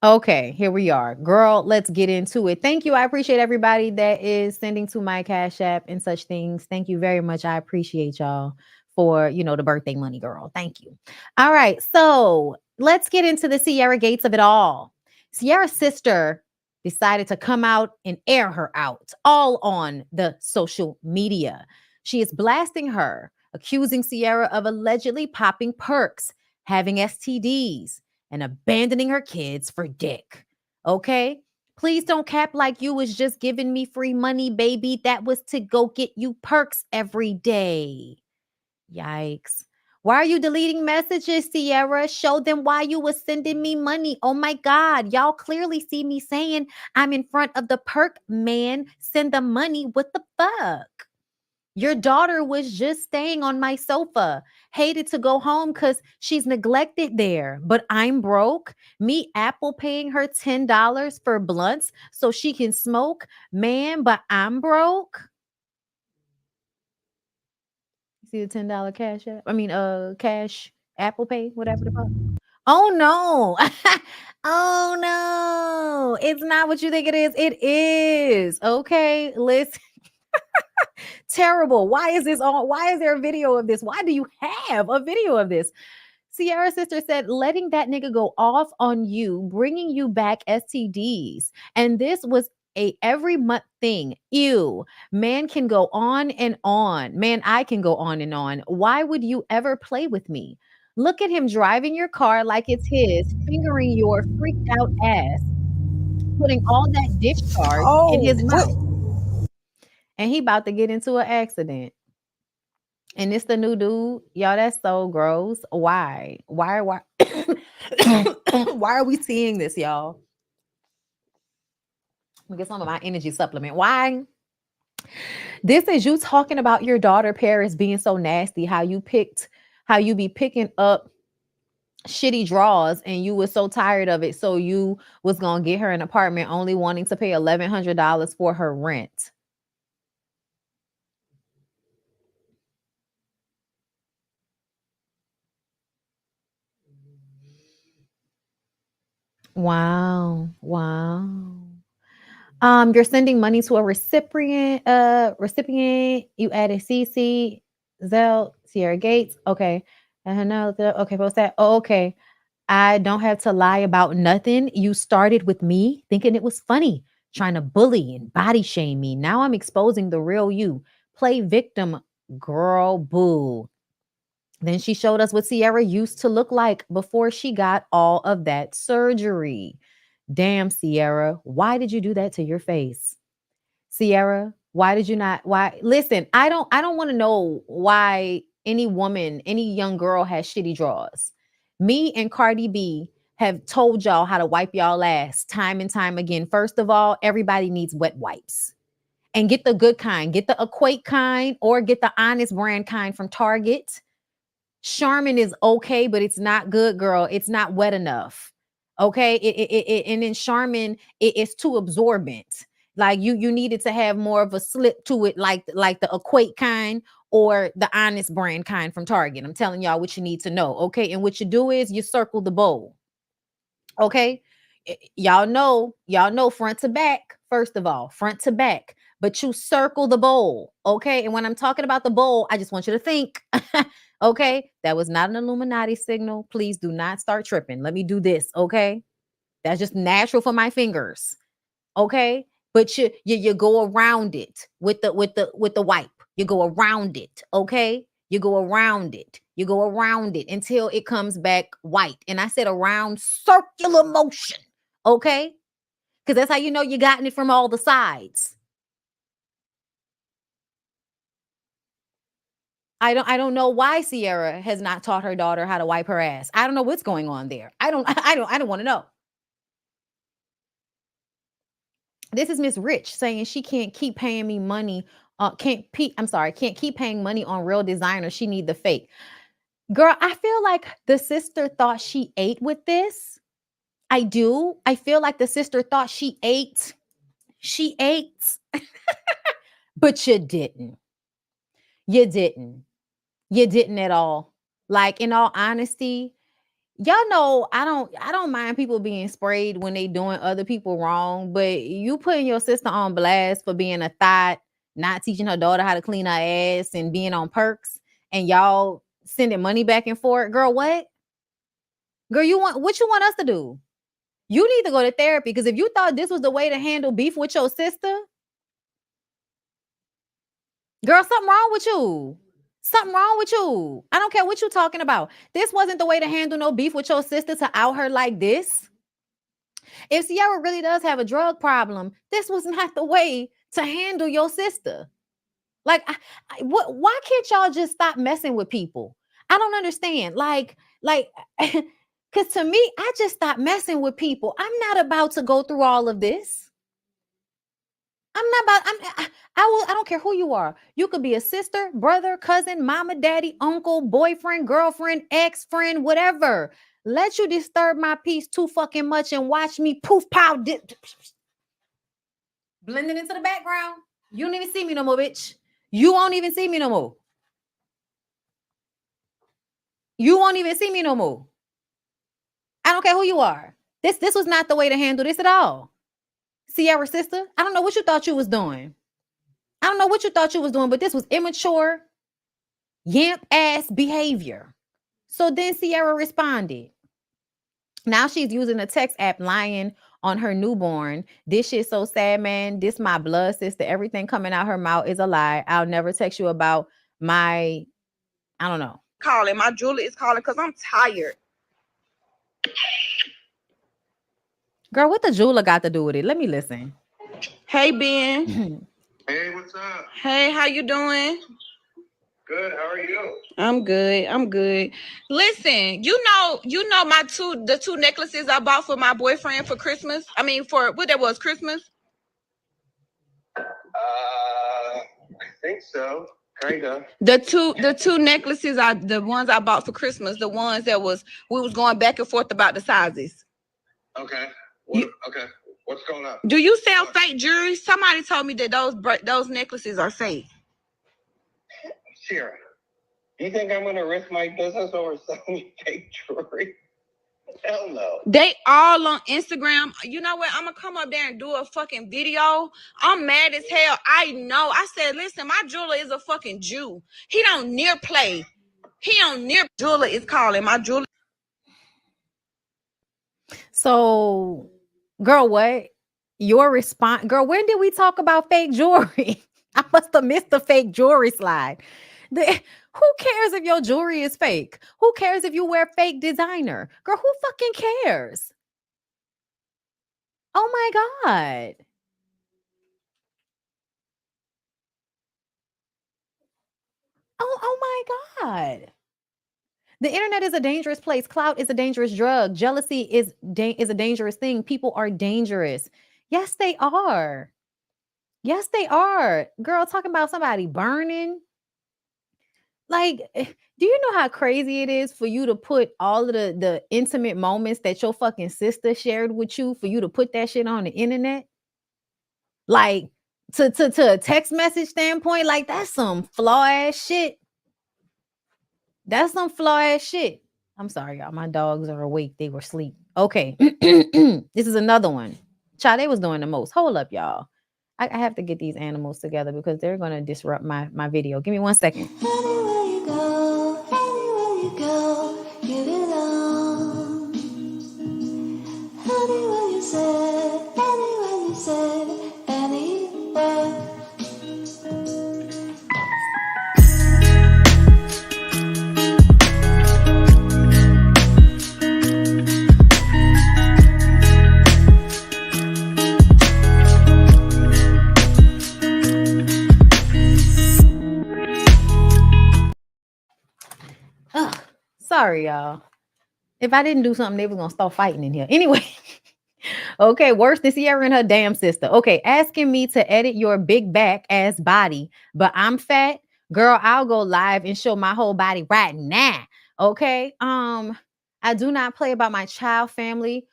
Okay, here we are. Girl, let's get into it. Thank you. I appreciate everybody that is sending to my Cash App and such things. Thank you very much. I appreciate y'all for, the birthday money, girl. Thank you. All right, so let's get into the Sierra Gates of it all. Sierra's sister decided to come out and air her out all on the social media. She is blasting her, accusing Sierra of allegedly popping perks, having STDs, and abandoning her kids for dick. Okay? Please don't cap like you was just giving me free money, baby. That was to go get you perks every day. Yikes. Why are you deleting messages, Sierra? Show them why you was sending me money. Oh my God. Y'all clearly see me saying I'm in front of the perk man. Send the money. What the fuck? Your daughter was just staying on my sofa. Hated to go home because she's neglected there. But I'm broke. Me Apple paying her $10 for blunts so she can smoke. Man, but I'm broke. See the $10 cash app? Cash Apple Pay, whatever the fuck. Oh no. Oh no. It's not what you think it is. It is. Okay, listen. Terrible. Why is this on? Why is there a video of this? Why do you have a video of this? Sierra's sister said, letting that nigga go off on you, bringing you back STDs. And this was a every month thing. Ew. Man can go on and on. Man, I can go on and on. Why would you ever play with me? Look at him driving your car like it's his, fingering your freaked out ass, putting all that discharge in his mouth. And he about to get into an accident. And it's the new dude. Y'all, that's so gross. Why? Why why are we seeing this, y'all? Let me get some of my energy supplement. Why? This is you talking about your daughter Paris being so nasty, how you be picking up shitty draws and you were so tired of it. So you was gonna get her an apartment only wanting to pay $1,100 for her rent. Wow. You're sending money to a recipient. You added CC, Zell, Sierra Gates. Okay. Okay, post that. Oh, okay. I don't have to lie about nothing. You started with me thinking it was funny, trying to bully and body shame me. Now I'm exposing the real you. Play victim, girl, boo. Then she showed us what Sierra used to look like before she got all of that surgery. Damn, Sierra, why did you do that to your face? Sierra, why did you not? Why? Listen, I don't want to know why any woman, any young girl has shitty draws. Me and Cardi B have told y'all how to wipe y'all ass time and time again. First of all, everybody needs wet wipes. And get the good kind. Get the Equate kind or get the Honest brand kind from Target. Charmin is okay, but it's not good, girl. It's not wet enough. Okay. And in Charmin, it's too absorbent. Like you needed to have more of a slip to it, like the Equate kind or the honest brand kind from Target. I'm telling y'all what you need to know, okay? And what you do is you circle the bowl, okay? Y'all know front to back, first of all, front to back, but you circle the bowl, okay? And when I'm talking about the bowl, I just want you to think, okay? That was not an Illuminati signal. Please do not start tripping. Let me do this, okay? That's just natural for my fingers, okay? But you go around it with the wipe. You go around it, okay? You go around it. You go around it until it comes back white. And I said around circular motion, okay? Because that's how you know you gotten it from all the sides. I don't know why Sierra has not taught her daughter how to wipe her ass. I don't know what's going on there. I don't want to know. This is Miss Rich saying she can't keep paying me money. Can't keep paying money on real designers. She need the fake. Girl, I feel like the sister thought she ate with this. I do. I feel like the sister thought she ate. She ate. But you didn't. You didn't. You didn't at all. Like, in all honesty, y'all know I don't mind people being sprayed when they doing other people wrong, but you putting your sister on blast for being a thought, not teaching her daughter how to clean her ass and being on perks, and y'all sending money back and forth. Girl, what? Girl, what you want us to do? You need to go to therapy, because if you thought this was the way to handle beef with your sister, girl, something wrong with you. Something wrong with you. I don't care what you're talking about. This wasn't the way to handle no beef with your sister, to out her like this. If Sierra really does have a drug problem, this was not the way to handle your sister. Like, why can't y'all just stop messing with people? I don't understand. Like, because to me, I just stopped messing with people. I'm not about to go through all of this. I don't care who you are. You could be a sister, brother, cousin, mama, daddy, uncle, boyfriend, girlfriend, ex-friend, whatever. Let you disturb my peace too fucking much and watch me poof, pow, blending into the background. You don't even see me no more, bitch. You won't even see me no more. You won't even see me no more. I don't care who you are. This was not the way to handle this at all. Sierra sister, I don't know what you thought you was doing. I don't know what you thought you was doing, but this was immature, yamp ass behavior. So then Sierra responded. Now she's using a text app lying on her newborn. This shit so sad, man. This my blood sister. Everything coming out her mouth is a lie. I'll never text you about my, I don't know. Calling. My jeweler is calling because I'm tired. Girl, what the jeweler got to do with it? Let me listen. Hey, Ben. Hey, what's up? Hey, how you doing? Good. How are you? I'm good. Listen, you know the two necklaces I bought for my boyfriend for Christmas. I mean, for what that was, Christmas? I think so. Kinda. The two necklaces are the ones I bought for Christmas. The ones that we was going back and forth about the sizes. Okay. Okay. What's going on? Do you sell fake jewelry? Somebody told me that those necklaces are fake. Sierra, you think I'm gonna risk my business over selling fake jewelry? Hell no. They all on Instagram. You know what? I'm gonna come up there and do a fucking video. I'm mad as hell. I know. I said, listen, my jeweler is a fucking Jew. He don't near play. Jeweler is calling. My jeweler. So, girl, what? Your response, girl, when did we talk about fake jewelry? I must have missed the fake jewelry slide. Who cares if your jewelry is fake? Who cares if you wear fake designer? Girl, who fucking cares? Oh my God. Oh my God. The internet is a dangerous place. Clout is a dangerous drug. Jealousy is a dangerous thing. People are dangerous. Yes, they are. Yes, they are. Girl, talking about somebody burning. Like, do you know how crazy it is for you to put all of the intimate moments that your fucking sister shared with you, for you to put that shit on the internet? Like, to a text message standpoint, like that's some flaw ass shit. That's some flaw ass shit. I'm sorry, y'all. My dogs are awake. They were asleep. Okay. This is another one. Child, they was doing the most. Hold up, y'all. I have to get these animals together because they're gonna disrupt my video. Give me 1 second. Anywhere you go, give it on. Anywhere you said, anywhere. Sorry, y'all. If I didn't do something, they was gonna start fighting in here. Anyway. Okay, worse than Sierra and her damn sister. Okay, asking me to edit your big back ass body, but I'm fat. Girl, I'll go live and show my whole body right now. Okay. I do not play about my child, family,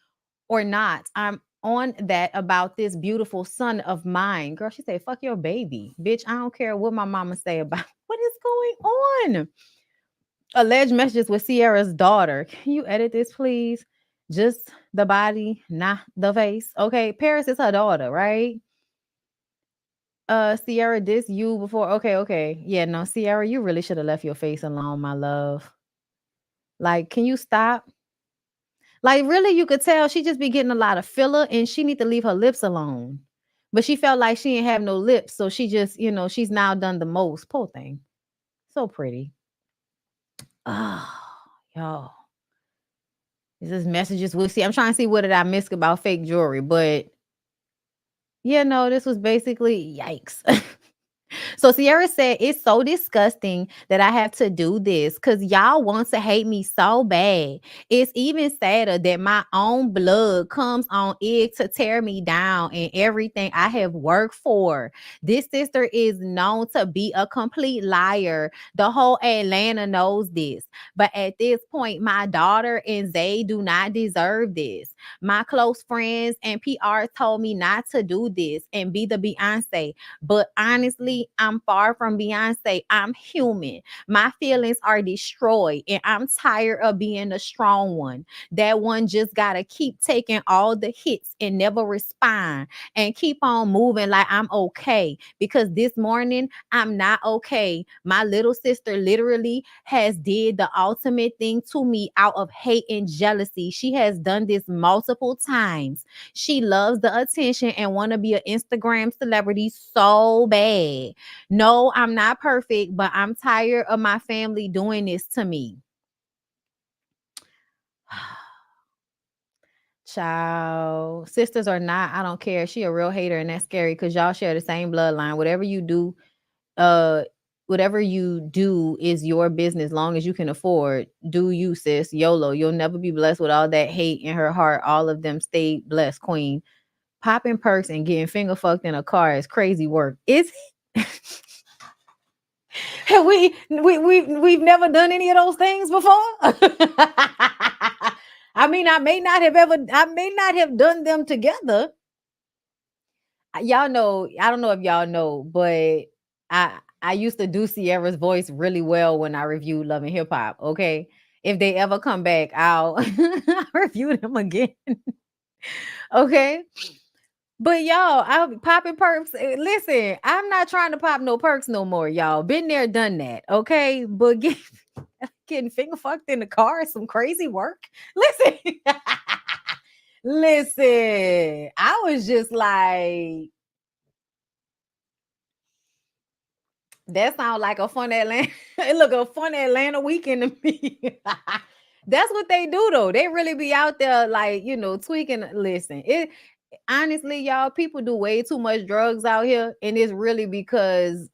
or not. I'm on that about this beautiful son of mine. Girl, she said, fuck your baby. Bitch, I don't care what my mama say about what is going on. Alleged messages with Sierra's daughter. Can you edit this, please? Just the body, not the face. Okay, Paris is her daughter, right? Sierra, this you before. Okay. Yeah, no, Sierra, you really should have left your face alone, my love. Like, can you stop? Like, really, you could tell she just be getting a lot of filler and she need to leave her lips alone. But she felt like she didn't have no lips, so she just, she's now done the most. Poor thing. So pretty. Oh, y'all. This is messages we'll see. I'm trying to see what did I miss about fake jewelry, but this was basically yikes. So Sierra said, it's so disgusting that I have to do this because y'all want to hate me so bad. It's even sadder that my own blood comes on egg to tear me down and everything I have worked for. This sister is known to be a complete liar. The whole Atlanta knows this. But at this point, my daughter and Zay do not deserve this. My close friends and PR told me not to do this and be the Beyonce. But honestly, I'm far from Beyonce. I'm human. My feelings are destroyed and I'm tired of being the strong one. That one just got to keep taking all the hits and never respond and keep on moving like I'm okay. Because this morning, I'm not okay. My little sister literally has did the ultimate thing to me out of hate and jealousy. She has done this multiple times. She loves the attention and want to be an Instagram celebrity so bad. No, I'm not perfect, but I'm tired of my family doing this to me. Child, sisters or not, I don't care. She a real hater and that's scary because y'all share the same bloodline. Whatever you do is your business. Long as you can afford, do you, sis. YOLO. You'll never be blessed with all that hate in her heart. All of them stay blessed, queen. Popping perks and getting finger fucked in a car is crazy work. Is we've never done any of those things before. I mean, I may not have done them together. Y'all know, I don't know if y'all know, but I used to do Sierra's voice really well when I reviewed Love and Hip Hop. Okay. If they ever come back, I'll review them again. Okay. But y'all, I'll be popping perks. Listen, I'm not trying to pop no perks no more, y'all. Been there, done that. Okay. But getting finger fucked in the car is some crazy work. Listen. Listen. I was just like, that sounds like a fun Atlanta. Look, a fun Atlanta weekend to me. That's what they do, though. They really be out there, like, tweaking. Listen, honestly, y'all, people do way too much drugs out here, and it's really because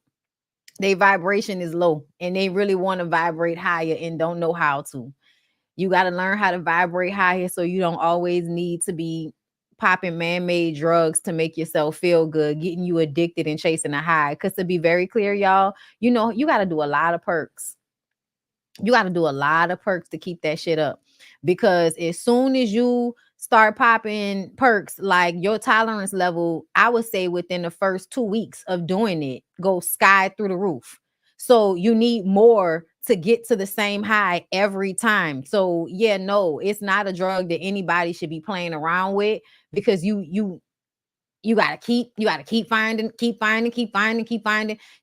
their vibration is low, and they really want to vibrate higher and don't know how to. You got to learn how to vibrate higher, so you don't always need to be popping man-made drugs to make yourself feel good, getting you addicted and chasing a high. Because to be very clear, y'all, you got to do a lot of perks. You got to do a lot of perks to keep that shit up. Because as soon as you start popping perks, like your tolerance level, I would say within the first 2 weeks of doing it, go sky through the roof. So you need more to get to the same high every time. So yeah, no, it's not a drug that anybody should be playing around with, because you gotta keep finding.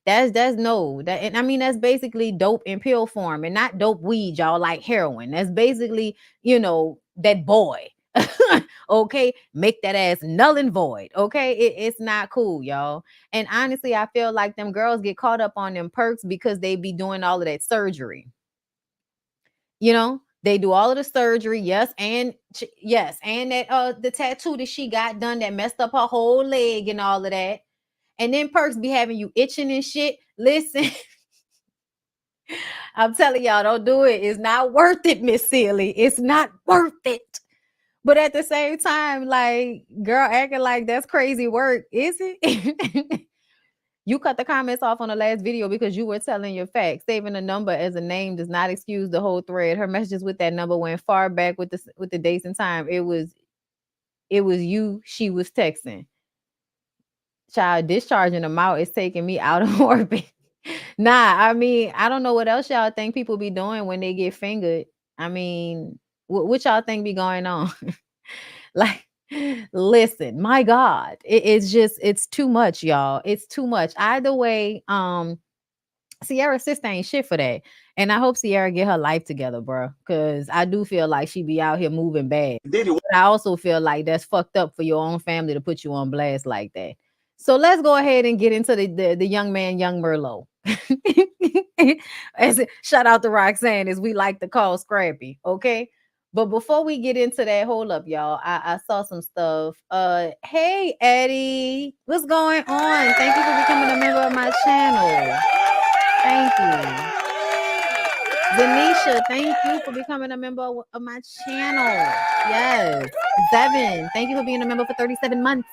That's no, that, and I mean, that's basically dope in pill form, and not dope weed, y'all, like heroin. That's basically, that boy. Okay, make that ass null and void. Okay, it's not cool, y'all. And honestly, I feel like them girls get caught up on them perks because they be doing all of that surgery. They do all of the surgery, yes, and that the tattoo that she got done that messed up her whole leg and all of that. And then perks be having you itching and shit. Listen, I'm telling y'all, don't do it. It's not worth it, Miss Sealy. It's not worth it. But at the same time, like, girl, acting like that's crazy work, is it? You cut the comments off on the last video because you were telling your facts. Saving a number as a name does not excuse the whole thread. Her messages with that number went far back with the dates and time. It was you she was texting. Child, discharging them out is taking me out of orbit. Nah, I mean, I don't know what else y'all think people be doing when they get fingered. I mean, what y'all think be going on? Like, listen, my God, it's too much, y'all. It's too much. Either way, Sierra's sister ain't shit for that. And I hope Sierra get her life together, bro. Because I do feel like she be out here moving bad. But I also feel like that's fucked up for your own family to put you on blast like that. So let's go ahead and get into the young man, young Merlot. Shout out to Roxanne, as we like to call Scrappy. Okay. But before we get into that, hold up, y'all. I saw some stuff. Hey, Eddie, what's going on? Thank you for becoming a member of my channel. Thank you. Zanisha, thank you for becoming a member of my channel. Yes. Devin, thank you for being a member for 37 months.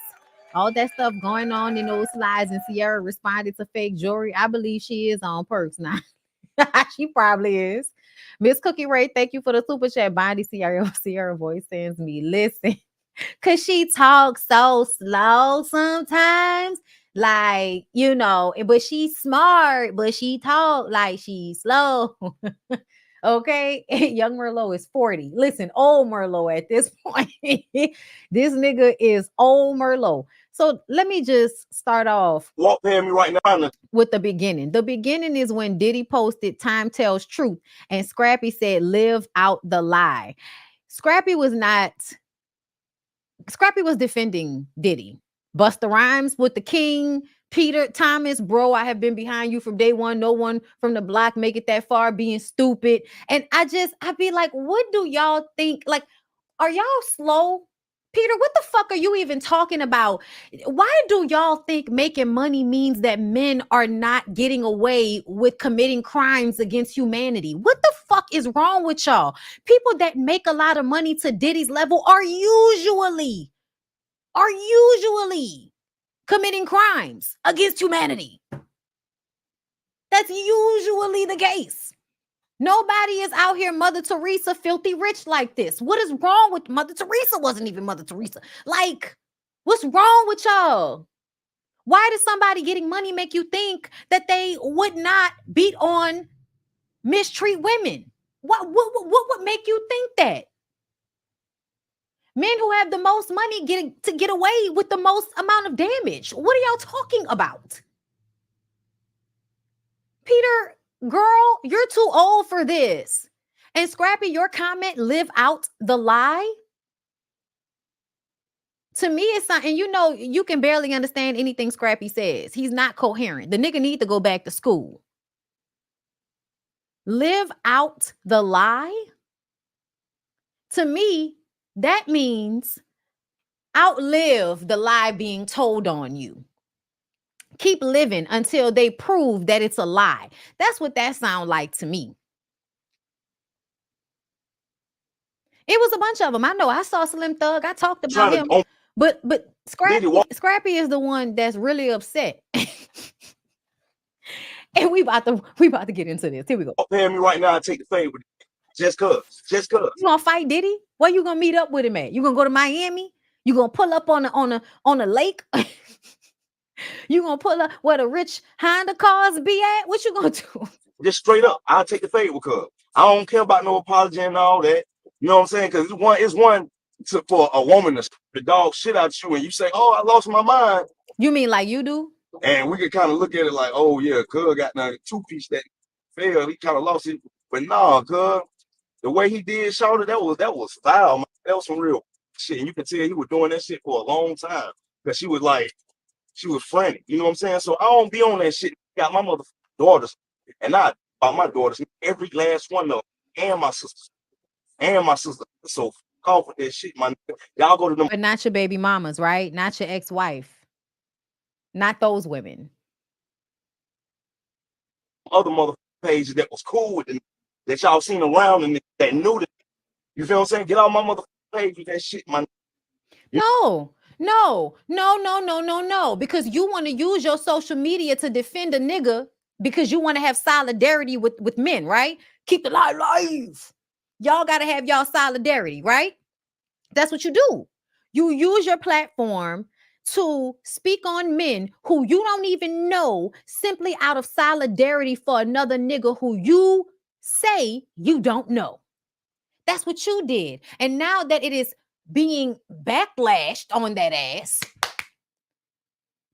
All that stuff going on in those slides, and Sierra responded to fake jewelry. I believe she is on perks now. She probably is. Miss Cookie Ray, thank you for the super chat. Bondy, Sierra voice sends me. Listen, because she talks so slow sometimes. Like, but she's smart, but she talk like she's slow. Okay, young Merlot is 40. Listen, old Merlot at this point. This nigga is old Merlot. So let me just start off with the beginning. The beginning is when Diddy posted "Time Tells Truth" and Scrappy said, "Live out the lie." Scrappy was defending Diddy. Busta Rhymes with the king. Peter Thomas, bro, I have been behind you from day one. No one from the block make it that far, being stupid. And I be like, what do y'all think? Like, are y'all slow? Peter, what the fuck are you even talking about? Why do y'all think making money means that men are not getting away with committing crimes against humanity? What the fuck is wrong with y'all? People that make a lot of money to Diddy's level are usually committing crimes against humanity. That's usually the case. Nobody is out here Mother Teresa filthy rich like this. What is wrong with Mother Teresa? Wasn't even Mother Teresa. Like, what's wrong with y'all? Why does somebody getting money make you think that they would not beat on, mistreat women? What would make you think that? Men who have the most money get away with the most amount of damage. What are y'all talking about? Peter, girl, you're too old for this. And Scrappy, your comment, "Live out the lie." To me, it's something, you can barely understand anything Scrappy says. He's not coherent. The nigga need to go back to school. Live out the lie? To me, that means outlive the lie being told on you. Keep living until they prove that it's a lie. That's what that sounds like to me. It was a bunch of them. I know. I saw Slim Thug. I talked about him. But Scrappy is the one that's really upset. And we about to get into this. Here we go. Paying me right now, I take the fame with just cuz. You gonna fight Diddy? Where you gonna meet up with him at? You gonna go to Miami? You gonna pull up on a lake? You gonna pull up where the rich Honda cars be at? What you gonna do? Just straight up, I'll take the fade because I don't care about no apology and all that. You know what I'm saying? Because it's one for a woman to the dog shit out you and you say, "Oh, I lost my mind." You mean like you do? And we could kind of look at it like, "Oh yeah, cuz got that two-piece that failed. He kind of lost it." But nah, cuz the way he did Shawty, that was foul, man. That was some real shit. And you can tell he was doing that shit for a long time. Because she was frantic. You know what I'm saying? So I don't be on that shit. Got my mother daughters. And I about my daughters, every last one of them, and my sisters. So call for that shit, man. Y'all go to them. But not your baby mamas, right? Not your ex-wife. Not those women. Other mother pages that was cool with them, that y'all seen around and that knew that. You feel what I'm saying? Get out my mother page with that shit, man. No. Because you want to use your social media to defend a nigga because you want to have solidarity with men, right? Keep the lie alive. Y'all got to have y'all solidarity, right? That's what you do. You use your platform to speak on men who you don't even know simply out of solidarity for another nigga who you say you don't know. That's what you did. And now that it is being backlashed on that ass,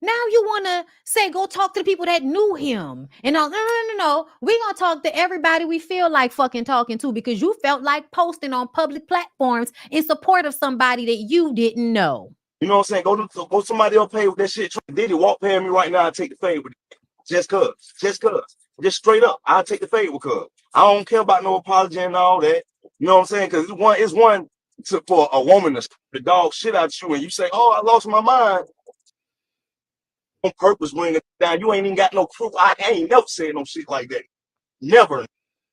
now you want to say, go talk to the people that knew him. And no. We're going to talk to everybody we feel like fucking talking to because you felt like posting on public platforms in support of somebody that you didn't know. You know what I'm saying? Go somebody else pay with that shit. Diddy walk past me right now and take the fade with it. Just cuz. Just straight up. I'll take the fade with cuz. I don't care about no apology and all that. You know what I'm saying? Because it's one for a woman to the dog shit out you and you say, "Oh, I lost my mind." On purpose, bring it down. You ain't even got no proof. I ain't never said no shit like that. Never.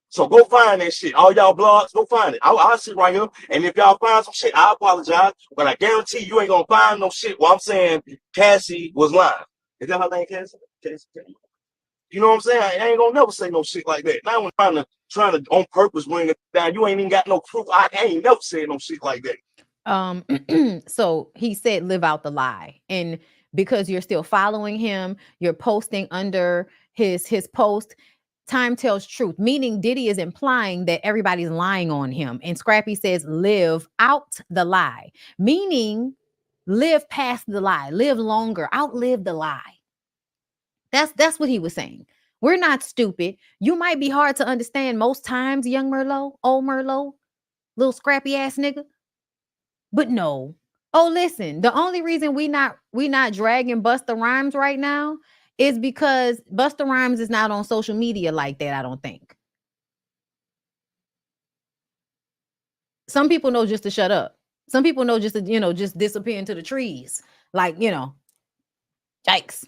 So go find that shit. All y'all blogs, go find it. I'll sit right here. And if y'all find some shit, I apologize. But I guarantee you ain't gonna find no shit while I'm saying Cassie was lying. Is that her name, Cassie? You know what I'm saying? I ain't gonna never say no shit like that. Now I'm trying to on purpose bring it down. You ain't even got no proof. I ain't never said no shit like that. So he said live out the lie. And because you're still following him, you're posting under his post. Time tells truth, meaning Diddy is implying that everybody's lying on him. And Scrappy says, live out the lie, meaning live past the lie, live longer, outlive the lie. That's what he was saying. We're not stupid. You might be hard to understand most times, young Merlot, old Merlot, little scrappy ass nigga. But no. Oh, listen, the only reason we not dragging Busta Rhymes right now is because Busta Rhymes is not on social media like that, I don't think. Some people know just to shut up. Some people know just to, just disappear into the trees. Like, yikes.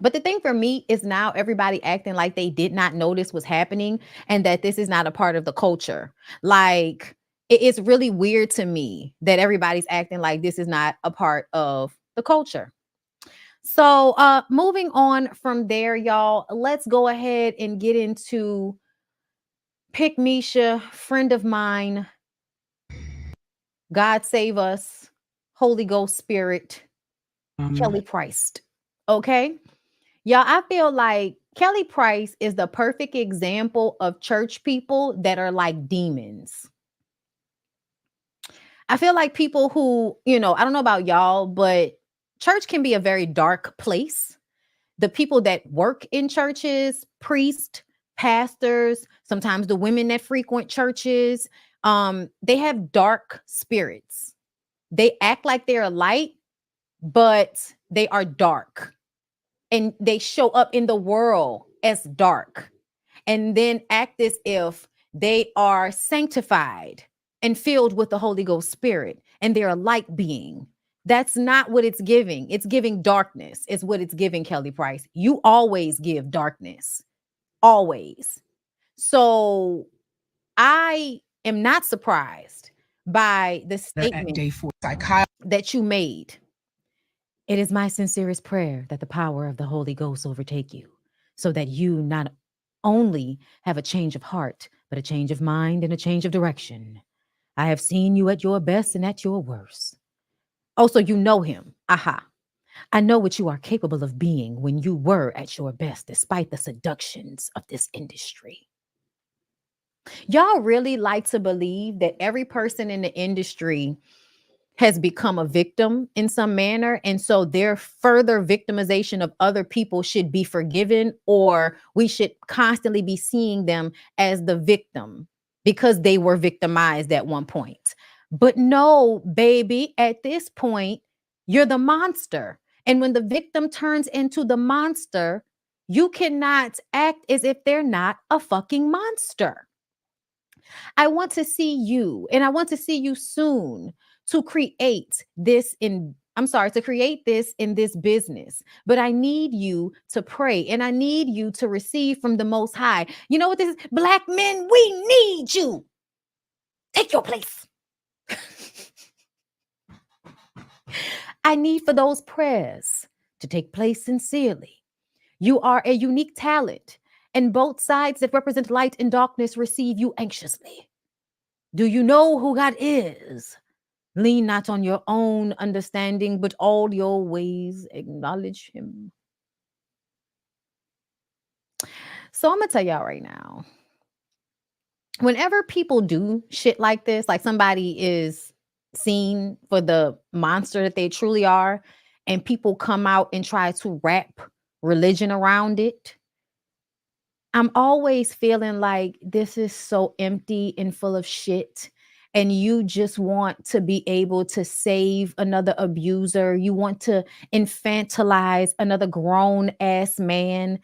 But the thing for me is now everybody acting like they did not know this was happening and that this is not a part of the culture. Like, it's really weird to me that everybody's acting like this is not a part of the culture. So moving on from there, y'all, let's go ahead and get into Pick Misha, friend of mine, God save us, Holy Ghost Spirit, Kelly Price. Okay? Y'all, I feel like Kelly Price is the perfect example of church people that are like demons. I feel like people who, I don't know about y'all, but church can be a very dark place. The people that work in churches, priests, pastors, sometimes the women that frequent churches, they have dark spirits. They act like they're light, but they are dark. And they show up in the world as dark and then act as if they are sanctified and filled with the Holy Ghost Spirit and they're a light being. That's not what it's giving. It's giving darkness. It's what it's giving, Kelly Price. You always give darkness. Always. So I am not surprised by the statement that you made. It is my sincerest prayer that the power of the Holy Ghost overtake you so that you not only have a change of heart, but a change of mind and a change of direction. I have seen you at your best and at your worst. Oh, so you know him. Aha. I know what you are capable of being when you were at your best, despite the seductions of this industry. Y'all really like to believe that every person in the industry has become a victim in some manner. And so their further victimization of other people should be forgiven, or we should constantly be seeing them as the victim because they were victimized at one point. But no, baby, at this point, you're the monster. And when the victim turns into the monster, you cannot act as if they're not a fucking monster. I want to see you, and I want to see you soon to create this to create this in this business. But I need you to pray, and I need you to receive from the Most High. You know what this is? Black men, we need you. Take your place. I need for those prayers to take place sincerely. You are a unique talent, and both sides that represent light and darkness receive you anxiously. Do you know who God is? Lean not on your own understanding, but all your ways acknowledge him. So I'm going to tell y'all right now, whenever people do shit like this, like somebody is seen for the monster that they truly are, and people come out and try to wrap religion around it, I'm always feeling like this is so empty and full of shit. And you just want to be able to save another abuser. You want to infantilize another grown ass man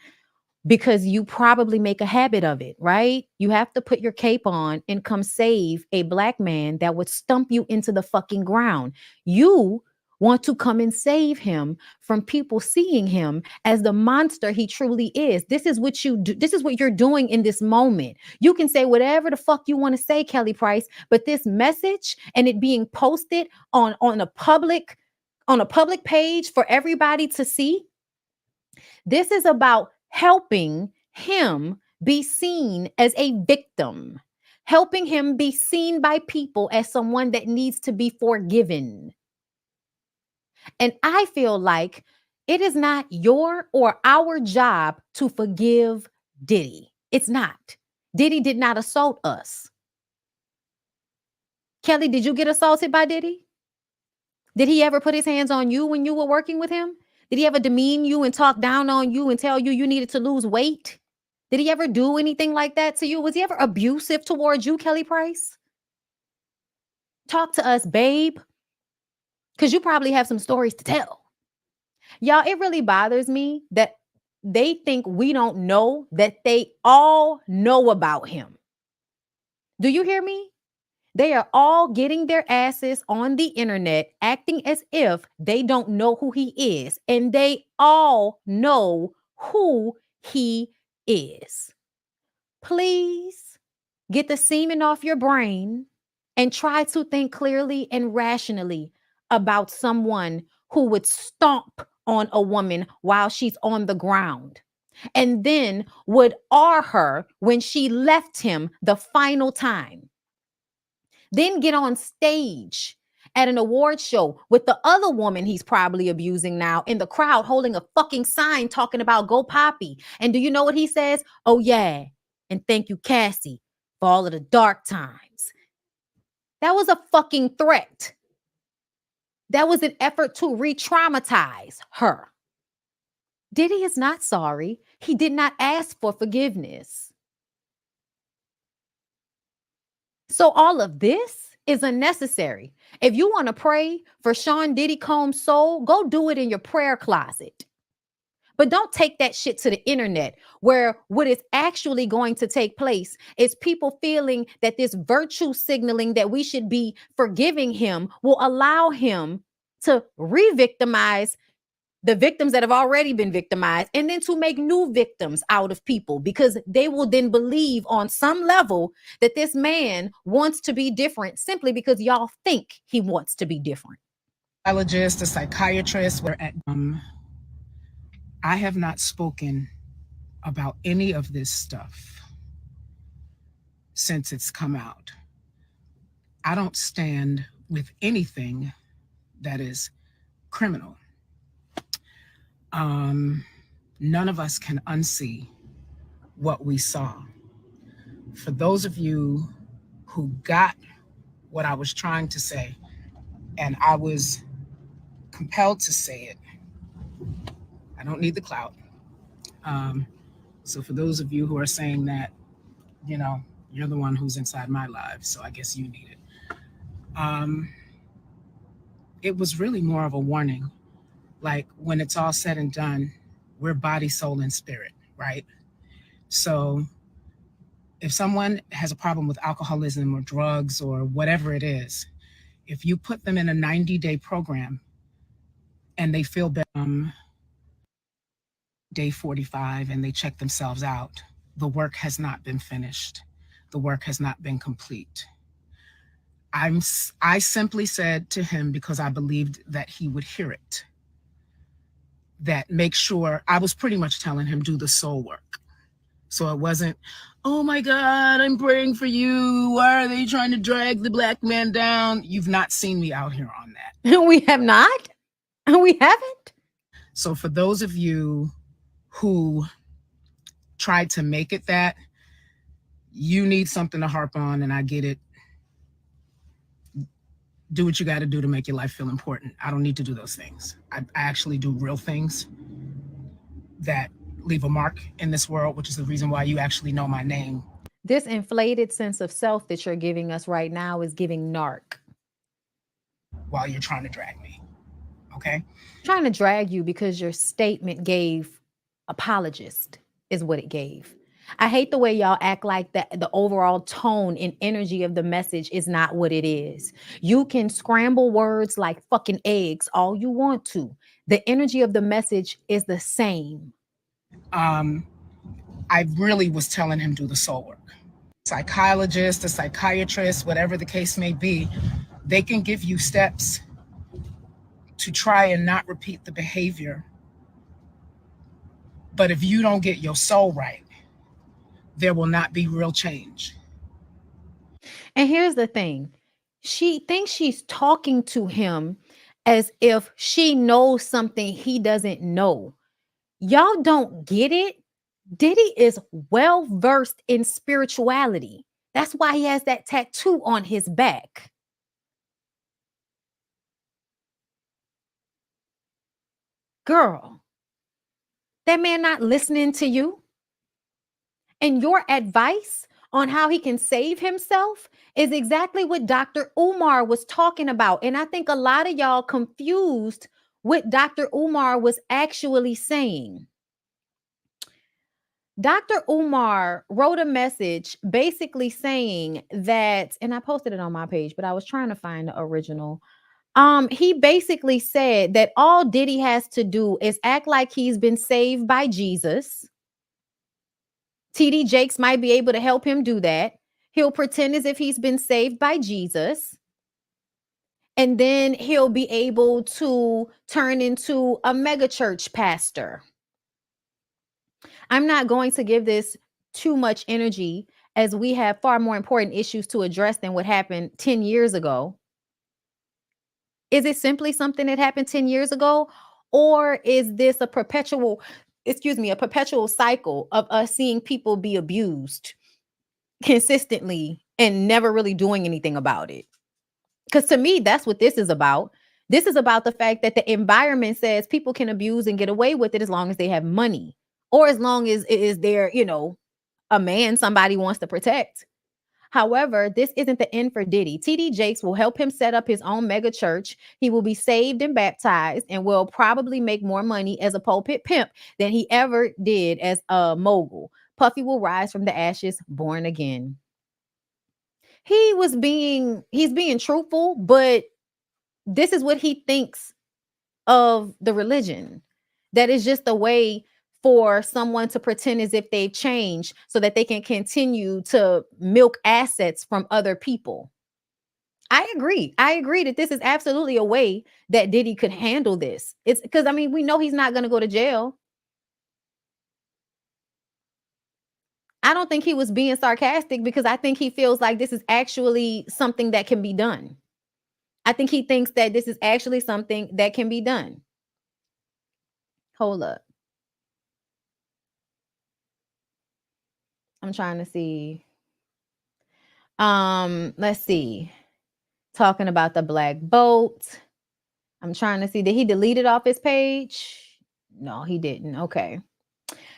because you probably make a habit of it, right? You have to put your cape on and come save a black man that would stump you into the fucking ground. You want to come and save him from people seeing him as the monster he truly is. This is what you do. This is what you're doing in this moment. You can say whatever the fuck you want to say, Kelly Price, but this message and it being posted on a public page for everybody to see, this is about helping him be seen as a victim, helping him be seen by people as someone that needs to be forgiven. And I feel like it is not your or our job to forgive Diddy. It's not. Diddy did not assault us. Kelly, did you get assaulted by Diddy? Did he ever put his hands on you when you were working with him? Did he ever demean you and talk down on you and tell you you needed to lose weight? Did he ever do anything like that to you? Was he ever abusive towards you, Kelly Price? Talk to us, babe, because you probably have some stories to tell. Y'all, it really bothers me that they think we don't know that they all know about him. Do you hear me? They are all getting their asses on the internet, acting as if they don't know who he is. And they all know who he is. Please get the semen off your brain and try to think clearly and rationally about someone who would stomp on a woman while she's on the ground and then would R her when she left him the final time. Then get on stage at an award show with the other woman he's probably abusing now in the crowd holding a fucking sign talking about go Poppy. And do you know what he says? Oh yeah. And thank you, Cassie, for all of the dark times. That was a fucking threat. That was an effort to re-traumatize her. Diddy is not sorry. He did not ask for forgiveness. So all of this is unnecessary. If you want to pray for Sean Diddy Combs' soul, go do it in your prayer closet. But don't take that shit to the internet where what is actually going to take place is people feeling that this virtue signaling that we should be forgiving him will allow him to re-victimize the victims that have already been victimized and then to make new victims out of people because they will then believe on some level that this man wants to be different simply because y'all think he wants to be different. A psychiatrist, I have not spoken about any of this stuff since it's come out. I don't stand with anything that is criminal. None of us can unsee what we saw. For those of you who got what I was trying to say, and I was compelled to say it, I don't need the clout. So for those of you who are saying that, you know, you're the one who's inside my life, so I guess you need it. It was really more of a warning. Like, when it's all said and done, we're body, soul, and spirit, right? So if someone has a problem with alcoholism or drugs or whatever it is, if you put them in a 90-day program and they feel better day 45 and they check themselves out, the work has not been finished. The work has not been complete. I simply said to him, because I believed that he would hear it, that make sure, I was pretty much telling him, do the soul work. So it wasn't, oh my God, I'm praying for you. Why are they trying to drag the black man down? You've not seen me out here on that. We have not. We haven't. So for those of you who tried to make it that, you need something to harp on, and I get it. Do what you got to do to make your life feel important. I don't need to do those things. I actually do real things that leave a mark in this world, which is the reason why you actually know my name. This inflated sense of self that you're giving us right now is giving narc. While you're trying to drag me, okay? Trying to drag you because your statement gave apologist is what it gave. I hate the way y'all act like that. The overall tone and energy of the message is not what it is. You can scramble words like fucking eggs all you want to. The energy of the message is the same. I really was telling him do the soul work. Psychologist, a psychiatrist, whatever the case may be, they can give you steps to try and not repeat the behavior. But if you don't get your soul right, there will not be real change. And here's the thing. She thinks she's talking to him as if she knows something he doesn't know. Y'all don't get it. Diddy is well versed in spirituality. That's why he has that tattoo on his back. Girl, that man not listening to you. And your advice on how he can save himself is exactly what Dr. Umar was talking about. And I think a lot of y'all confused what Dr. Umar was actually saying. Dr. Umar wrote a message basically saying that, and I posted it on my page, but I was trying to find the original. He basically said that all Diddy has to do is act like he's been saved by Jesus. TD Jakes might be able to help him do that. He'll pretend as if he's been saved by Jesus. And then he'll be able to turn into a mega church pastor. I'm not going to give this too much energy, as we have far more important issues to address than what happened 10 years ago. Is it simply something that happened 10 years ago? Or is this a perpetual cycle of us seeing people be abused consistently and never really doing anything about it? Because to me, that's what this is about. This is about the fact that the environment says people can abuse and get away with it as long as they have money, or as long as it is there, a man somebody wants to protect. However, this isn't the end for Diddy. TD Jakes will help him set up his own mega church. He will be saved and baptized and will probably make more money as a pulpit pimp than he ever did as a mogul. Puffy will rise from the ashes, born again. He's being truthful, but this is what he thinks of the religion. That is just a way for someone to pretend as if they've changed so that they can continue to milk assets from other people. I agree that this is absolutely a way that Diddy could handle this. It's because, we know he's not going to go to jail. I don't think he was being sarcastic because I think he feels like this is actually something that can be done. I think he thinks that this is actually something that can be done. Hold up. I'm trying to see. Let's see. Talking about the black boat. I'm trying to see. Did he delete it off his page? No, he didn't. Okay.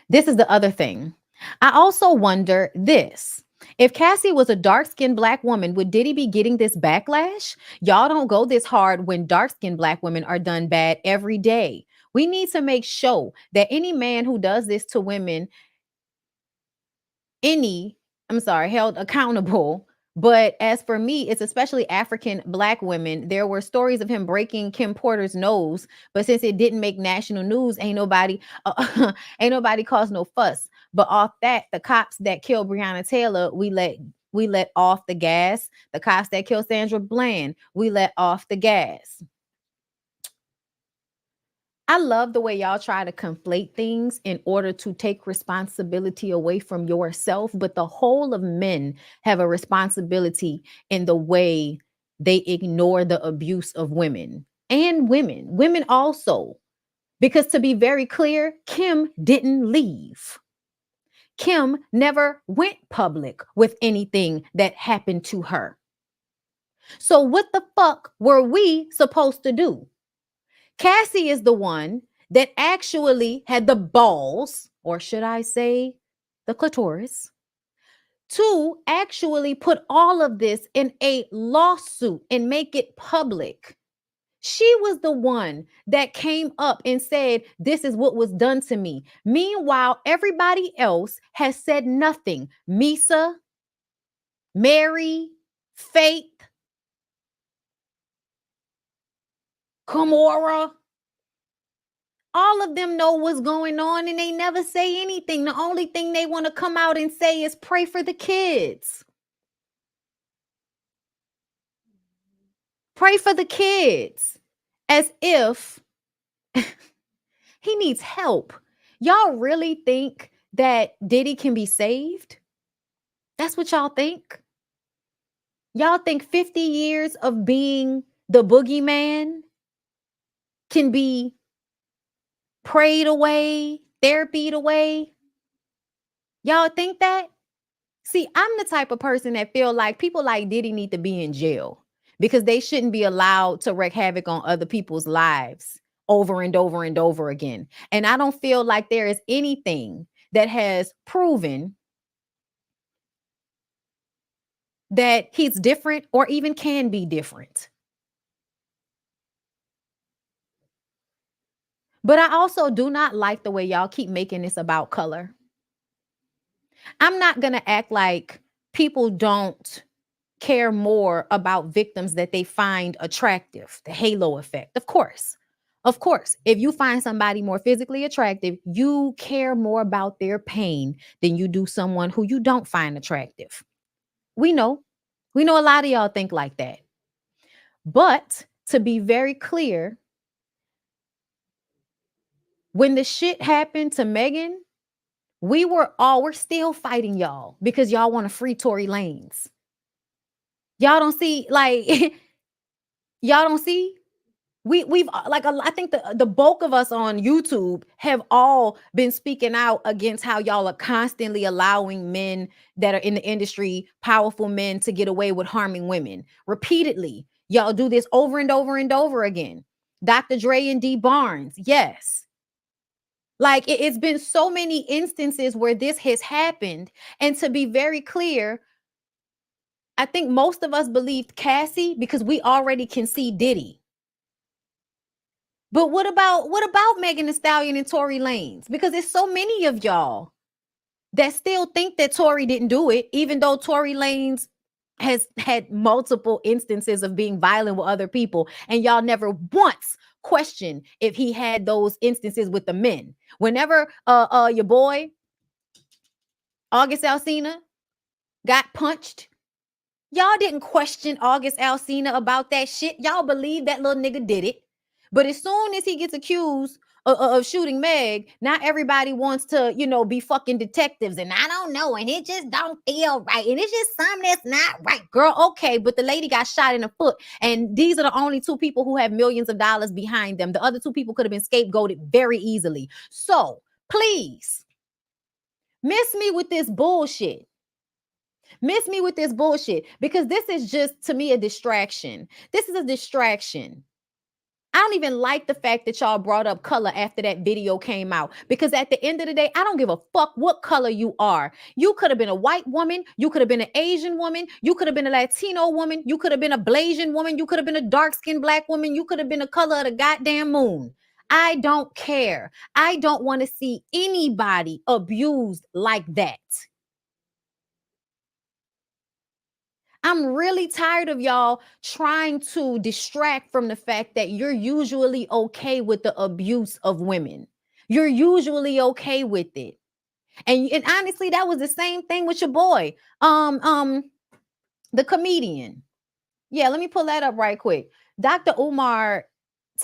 This is the other thing. I also wonder this. If Cassie was a dark-skinned black woman, would Diddy be getting this backlash? Y'all don't go this hard when dark-skinned black women are done bad every day. We need to make sure that any man who does this to women, held accountable. But as for me, it's especially African black women. There were stories of him breaking Kim Porter's nose, but since it didn't make national news, ain't nobody caused no fuss. But off that, the cops that killed Breonna Taylor, we let off the gas. The cops that killed Sandra Bland, we let off the gas. I love the way y'all try to conflate things in order to take responsibility away from yourself, but the whole of men have a responsibility in the way they ignore the abuse of women and women also. Because to be very clear, Kim didn't leave. Kim never went public with anything that happened to her. So what the fuck were we supposed to do? Cassie is the one that actually had the balls, or should I say the clitoris, to actually put all of this in a lawsuit and make it public. She was the one that came up and said, this is what was done to me. Meanwhile, everybody else has said nothing. Misa, Mary, Faith, Kamora, all of them know what's going on and they never say anything. The only thing they want to come out and say is pray for the kids. Pray for the kids. As if he needs help. Y'all really think that Diddy can be saved? That's what y'all think? Y'all think 50 years of being the boogeyman can be prayed away, therapied away? Y'all think that? See, I'm the type of person that feel like people like Diddy need to be in jail because they shouldn't be allowed to wreak havoc on other people's lives over and over and over again. And I don't feel like there is anything that has proven that he's different or even can be different. But I also do not like the way y'all keep making this about color. I'm not going to act like people don't care more about victims that they find attractive, the halo effect. Of course, if you find somebody more physically attractive, you care more about their pain than you do someone who you don't find attractive. We know a lot of y'all think like that. But to be very clear, when the shit happened to Megan, we're still fighting y'all because y'all want to free Tory Lanez. Y'all don't see, like, y'all don't see? We've like, I think the bulk of us on YouTube have all been speaking out against how y'all are constantly allowing men that are in the industry, powerful men, to get away with harming women. Repeatedly, y'all do this over and over and over again. Dr. Dre and D Barnes, yes. Like, it's been so many instances where this has happened. And to be very clear, I think most of us believed Cassie because we already can see Diddy. But what about Megan Thee Stallion and Tory Lanez? Because there's so many of y'all that still think that Tory didn't do it, even though Tory Lanez has had multiple instances of being violent with other people, and y'all never once questioned if he had those instances with the men. Whenever your boy August Alsina got punched, y'all didn't question August Alsina about that shit. Y'all believe that little nigga did it. But as soon as he gets accused of shooting Meg, now everybody wants to, be fucking detectives. And I don't know. And it just don't feel right. And it's just something that's not right. Girl, okay. But the lady got shot in the foot. And these are the only two people who have millions of dollars behind them. The other two people could have been scapegoated very easily. So please, miss me with this bullshit. Miss me with this bullshit. Because this is just, to me, a distraction. This is a distraction. I don't even like the fact that y'all brought up color after that video came out, because at the end of the day, I don't give a fuck what color you are. You could have been a white woman. You could have been an Asian woman. You could have been a Latino woman. You could have been a Blasian woman. You could have been a dark-skinned black woman. You could have been the color of the goddamn moon. I don't care. I don't want to see anybody abused like that. I'm really tired of y'all trying to distract from the fact that you're usually okay with the abuse of women. You're usually okay with it. And honestly, that was the same thing with your boy, the comedian. Yeah, let me pull that up right quick. Dr. Umar,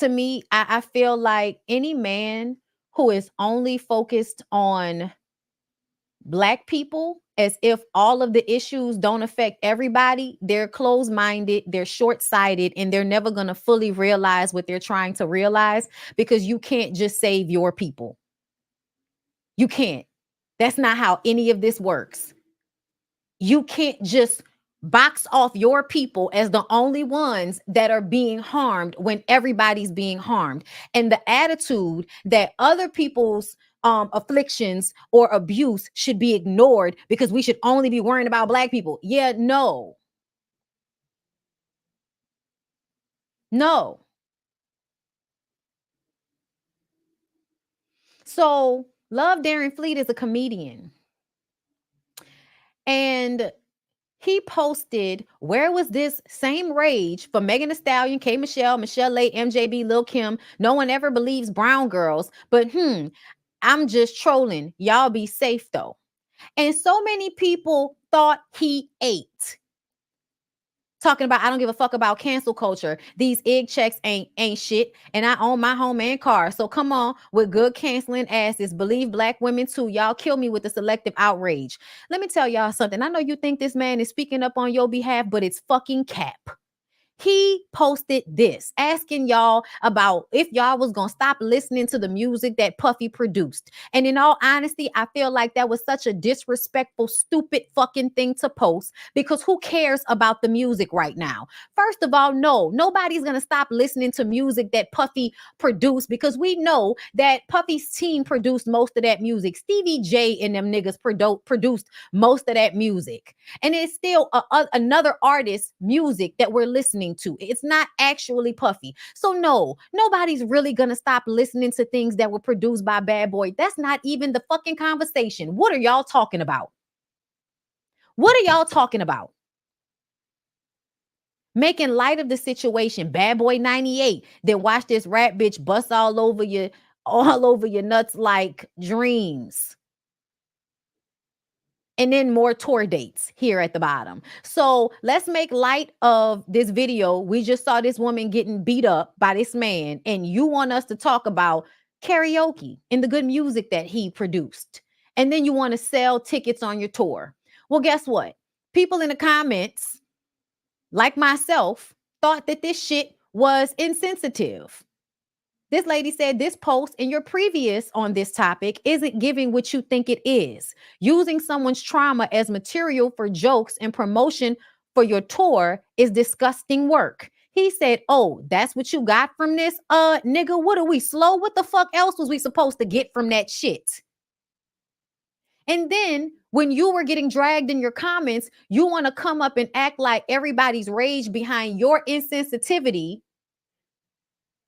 to me, I feel like any man who is only focused on Black people, as if all of the issues don't affect everybody, they're closed-minded, they're short-sighted, and they're never going to fully realize what they're trying to realize, because you can't just save your people. You can't. That's not how any of this works. You can't just box off your people as the only ones that are being harmed when everybody's being harmed. And the attitude that other people's afflictions or abuse should be ignored because we should only be worrying about Black people. Yeah, no. No. So Love Darren Fleet is a comedian. And he posted, where was this same rage for Megan Thee Stallion, K. Michelle, Michelle Lay, MJB, Lil Kim? No one ever believes brown girls, but I'm just trolling. Y'all be safe though. And so many people thought he ate. Talking about, I don't give a fuck about cancel culture. These egg checks ain't shit. And I own my home and car. So come on with good canceling asses. Believe Black women too. Y'all kill me with the selective outrage. Let me tell y'all something. I know you think this man is speaking up on your behalf, but it's fucking cap. He posted this, asking y'all about if y'all was going to stop listening to the music that Puffy produced. And in all honesty, I feel like that was such a disrespectful, stupid fucking thing to post, because who cares about the music right now? First of all, no, nobody's going to stop listening to music that Puffy produced, because we know that Puffy's team produced most of that music. Stevie J and them niggas produced most of that music. And it's still another artist's music that we're listening to. It's not actually Puffy. So no, nobody's really gonna stop listening to things that were produced by Bad Boy. That's not even the fucking conversation. What are y'all talking about? What are y'all talking about? Making light of the situation. Bad Boy 98. Then watch this rap bitch bust all over your nuts like Dreams. And then more tour dates here at the bottom. So let's make light of this video. We just saw this woman getting beat up by this man, and you want us to talk about karaoke and the good music that he produced. And then you want to sell tickets on your tour. Well, guess what? People in the comments, like myself, thought that this shit was insensitive. This lady said this post and your previous on this topic isn't giving what you think it is. Using someone's trauma as material for jokes and promotion for your tour is disgusting work. He said, oh, that's what you got from this? Nigga, what are we, slow? What the fuck else was we supposed to get from that shit? And then when you were getting dragged in your comments, you want to come up and act like everybody's rage behind your insensitivity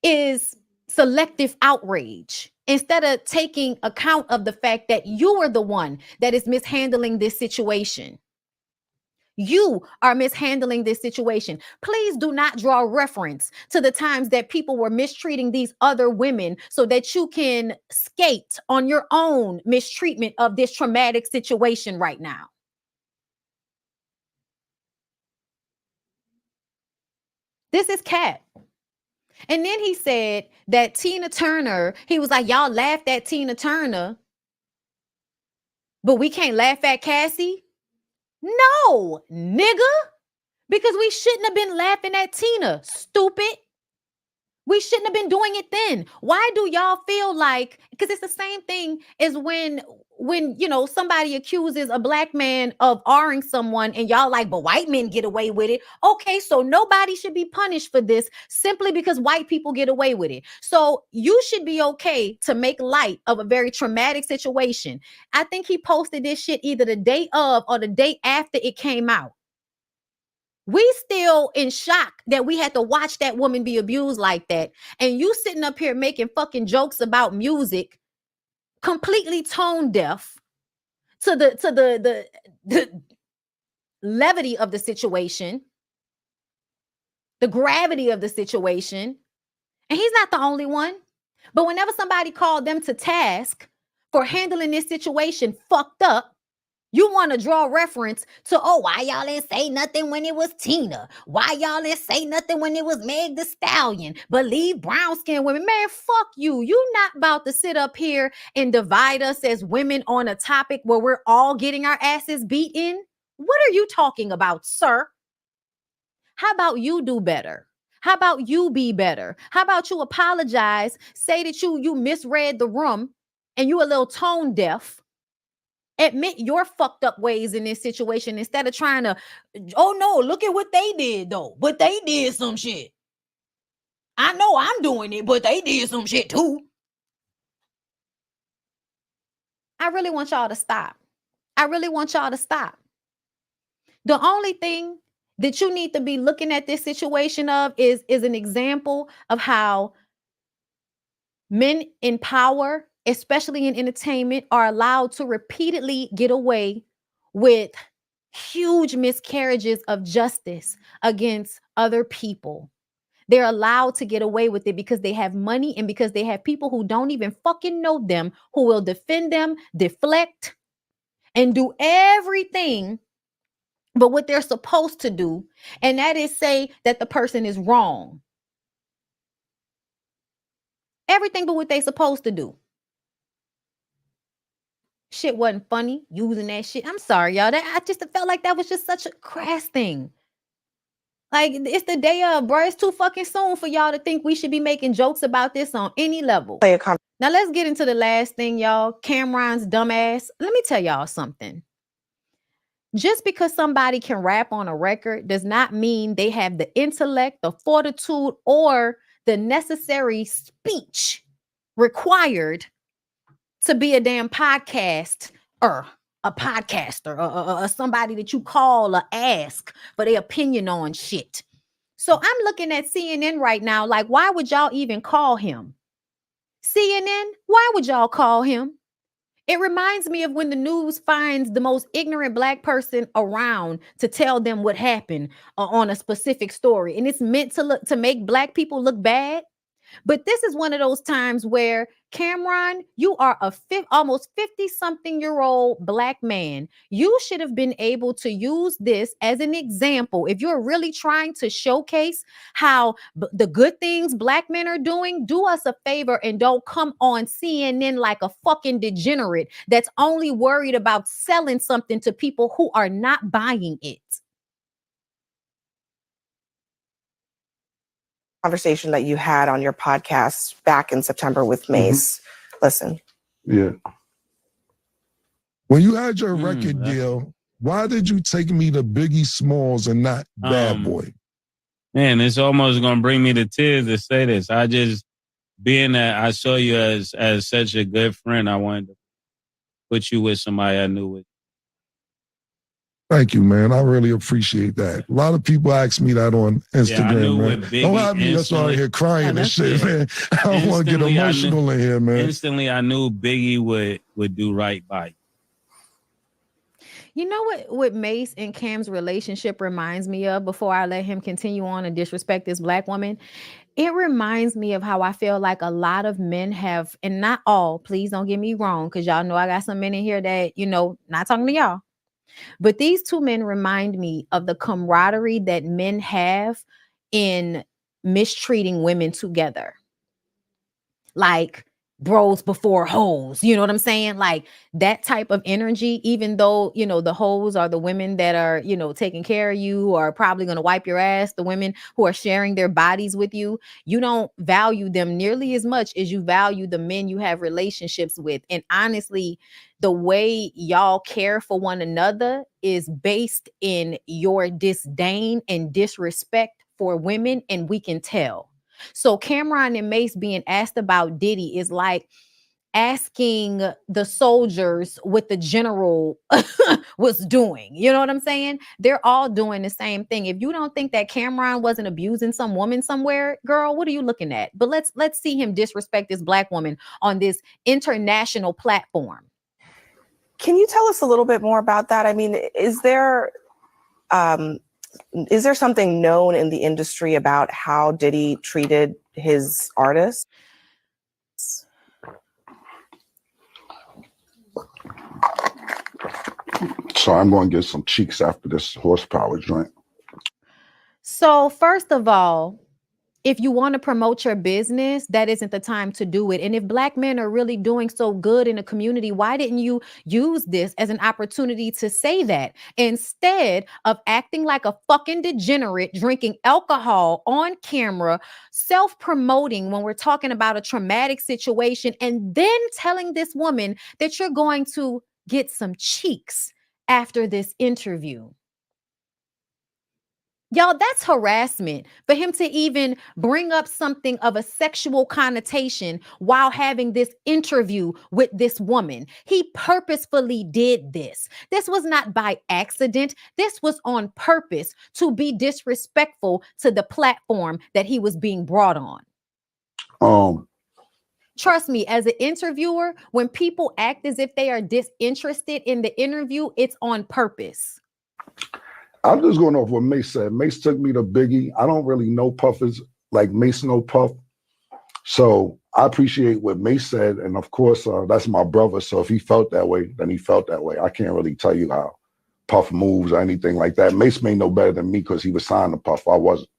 is selective outrage, instead of taking account of the fact that you are the one that is mishandling this situation. You are mishandling this situation. Please do not draw reference to the times that people were mistreating these other women so that you can skate on your own mistreatment of this traumatic situation right now. This is cap. And then he said that Tina Turner, he was like, y'all laughed at Tina Turner, but we can't laugh at Cassie. No, nigga, because we shouldn't have been laughing at Tina, stupid. We shouldn't have been doing it then. Why do y'all feel like, because it's the same thing as when you know somebody accuses a black man of R-ing someone and y'all like, but white men get away with it. Okay, so nobody should be punished for this simply because white people get away with it. So you should be okay to make light of a very traumatic situation. I think he posted this shit either the day of or the day after it came out. We still in shock that we had to watch that woman be abused like that. And you sitting up here making fucking jokes about music, completely tone deaf to the levity of the situation, the gravity of the situation. And he's not the only one. But whenever somebody called them to task for handling this situation fucked up, you want to draw reference to, oh, why y'all didn't say nothing when it was Tina? Why y'all didn't say nothing when it was Meg Thee Stallion? But leave brown-skinned women. Man, fuck you. You not about to sit up here and divide us as women on a topic where we're all getting our asses beat in. What are you talking about, sir? How about you do better? How about you be better? How about you apologize, say that you misread the room and you a little tone deaf? Admit your fucked up ways in this situation instead of trying to, oh no, look at what they did though. But they did some shit. I know I'm doing it, but they did some shit too. I really want y'all to stop. I really want y'all to stop. The only thing that you need to be looking at this situation of is an example of how men in power, especially in entertainment, are allowed to repeatedly get away with huge miscarriages of justice against other people. They're allowed to get away with it because they have money and because they have people who don't even fucking know them, who will defend them, deflect, and do everything but what they're supposed to do. And that is say that the person is wrong. Everything but what they're supposed to do. Shit wasn't funny using that shit. I'm sorry, y'all. I just felt like that was just such a crass thing. Like, it's the day of, bro. It's too fucking soon for y'all to think we should be making jokes about this on any level. Now, let's get into the last thing, y'all. Camron's dumbass. Let me tell y'all something. Just because somebody can rap on a record does not mean they have the intellect, the fortitude, or the necessary speech required to be a damn podcaster, or somebody that you call or ask for their opinion on shit. So I'm looking at CNN right now, like, why would y'all even call him? CNN, why would y'all call him? It reminds me of when the news finds the most ignorant black person around to tell them what happened on a specific story. And it's meant to make black people look bad. But this is one of those times where, Camron, you are almost 50-something-year-old black man. You should have been able to use this as an example. If you're really trying to showcase how the good things black men are doing, do us a favor and don't come on CNN like a fucking degenerate that's only worried about selling something to people who are not buying it. Conversation that you had on your podcast back in September with Mace. Listen. Yeah. When you had your record deal, why did you take me to Biggie Smalls and not Bad Boy? Man, it's almost gonna bring me to tears to say this. I just, being that I saw you as such a good friend, I wanted to put you with somebody I knew with. Thank you, man. I really appreciate that. A lot of people ask me that on Instagram, man. Don't have me that's all here crying and shit, man. I don't want to get emotional in here, man. Instantly, I knew Biggie would do right by you. You know what Mace and Cam's relationship reminds me of, before I let him continue on and disrespect this black woman? It reminds me of how I feel like a lot of men have, and not all, please don't get me wrong, because y'all know I got some men in here that, not talking to y'all. But these two men remind me of the camaraderie that men have in mistreating women together. Like bros before hoes, you know what I'm saying? Like that type of energy, even though, you know, the hoes are the women that are, you know, taking care of you or probably going to wipe your ass, the women who are sharing their bodies with you, you don't value them nearly as much as you value the men you have relationships with. And honestly, the way y'all care for one another is based in your disdain and disrespect for women, and we can tell. So Camron and Mace being asked about Diddy is like asking the soldiers what the general was doing. You know what I'm saying? They're all doing the same thing. If you don't think that Camron wasn't abusing some woman somewhere, girl, what are you looking at? But let's see him disrespect this black woman on this international platform. Can you tell us a little bit more about that? I mean, is there something known in the industry about how Diddy treated his artists? So I'm going to get some cheeks after this horsepower joint. So first of all, if you want to promote your business, that isn't the time to do it. And if black men are really doing so good in the community, why didn't you use this as an opportunity to say that instead of acting like a fucking degenerate, drinking alcohol on camera, self-promoting when we're talking about a traumatic situation, and then telling this woman that you're going to get some cheeks after this interview? Y'all, that's harassment for him to even bring up something of a sexual connotation while having this interview with this woman. He purposefully did this. This was not by accident. This was on purpose to be disrespectful to the platform that he was being brought on. Trust me, as an interviewer, when people act as if they are disinterested in the interview, it's on purpose. I'm just going off what Mace said. Mace took me to Biggie. I don't really know Puffers like Mace know Puff. So I appreciate what Mace said. And of course, that's my brother. So if he felt that way, then he felt that way. I can't really tell you how Puff moves or anything like that. Mace may know better than me because he was signed to Puff. I wasn't.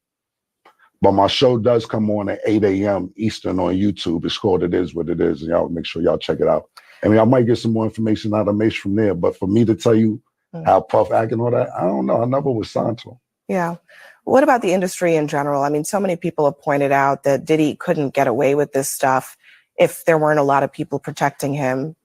But my show does come on at 8 a.m. Eastern on YouTube. It's called It Is What It Is. And y'all make sure y'all check it out. I mean, I might get some more information out of Mace from there. But for me to tell you how Puff acting all that, I don't know. I never was signed to him. Yeah. What about the industry in general? I mean, so many people have pointed out that Diddy couldn't get away with this stuff if there weren't a lot of people protecting him.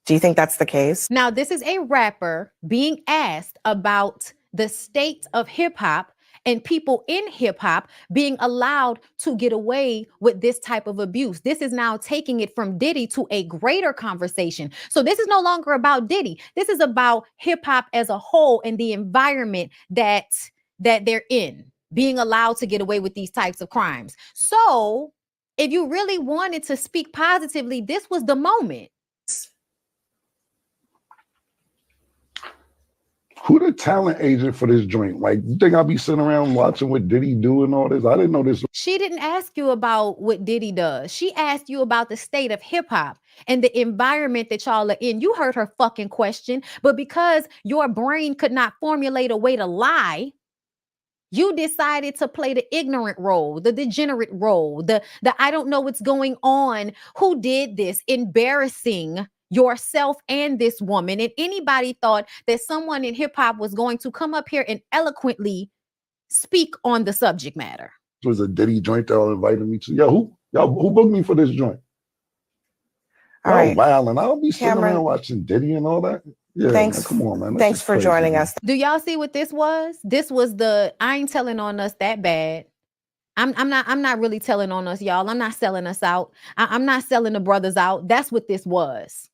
Do you think that's the case? Now, this is a rapper being asked about the state of hip hop and people in hip hop being allowed to get away with this type of abuse. This is now taking it from Diddy to a greater conversation. So this is no longer about Diddy. This is about hip hop as a whole and the environment that they're in, being allowed to get away with these types of crimes. So if you really wanted to speak positively, this was the moment. Who the talent agent for this joint? Like, you think I'll be sitting around watching what Diddy do and all this? I didn't know this. She didn't ask you about what Diddy does. She asked you about the state of hip hop and the environment that y'all are in. You heard her fucking question, but because your brain could not formulate a way to lie, you decided to play the ignorant role, the degenerate role, the I don't know what's going on. Who did this? Embarrassing yourself and this woman. And anybody thought that someone in hip hop was going to come up here and eloquently speak on the subject matter. It was a Diddy joint that invited me to. Yeah, who booked me for this joint? All right. Wow, and I'll be sitting Camron, around watching Diddy and all that. Yeah, thanks. Man, come on, man. Thanks for joining us. Do y'all see what this was? This was I ain't telling on us that bad. I'm not really telling on us, y'all. I'm not selling us out. I'm not selling the brothers out. That's what this was.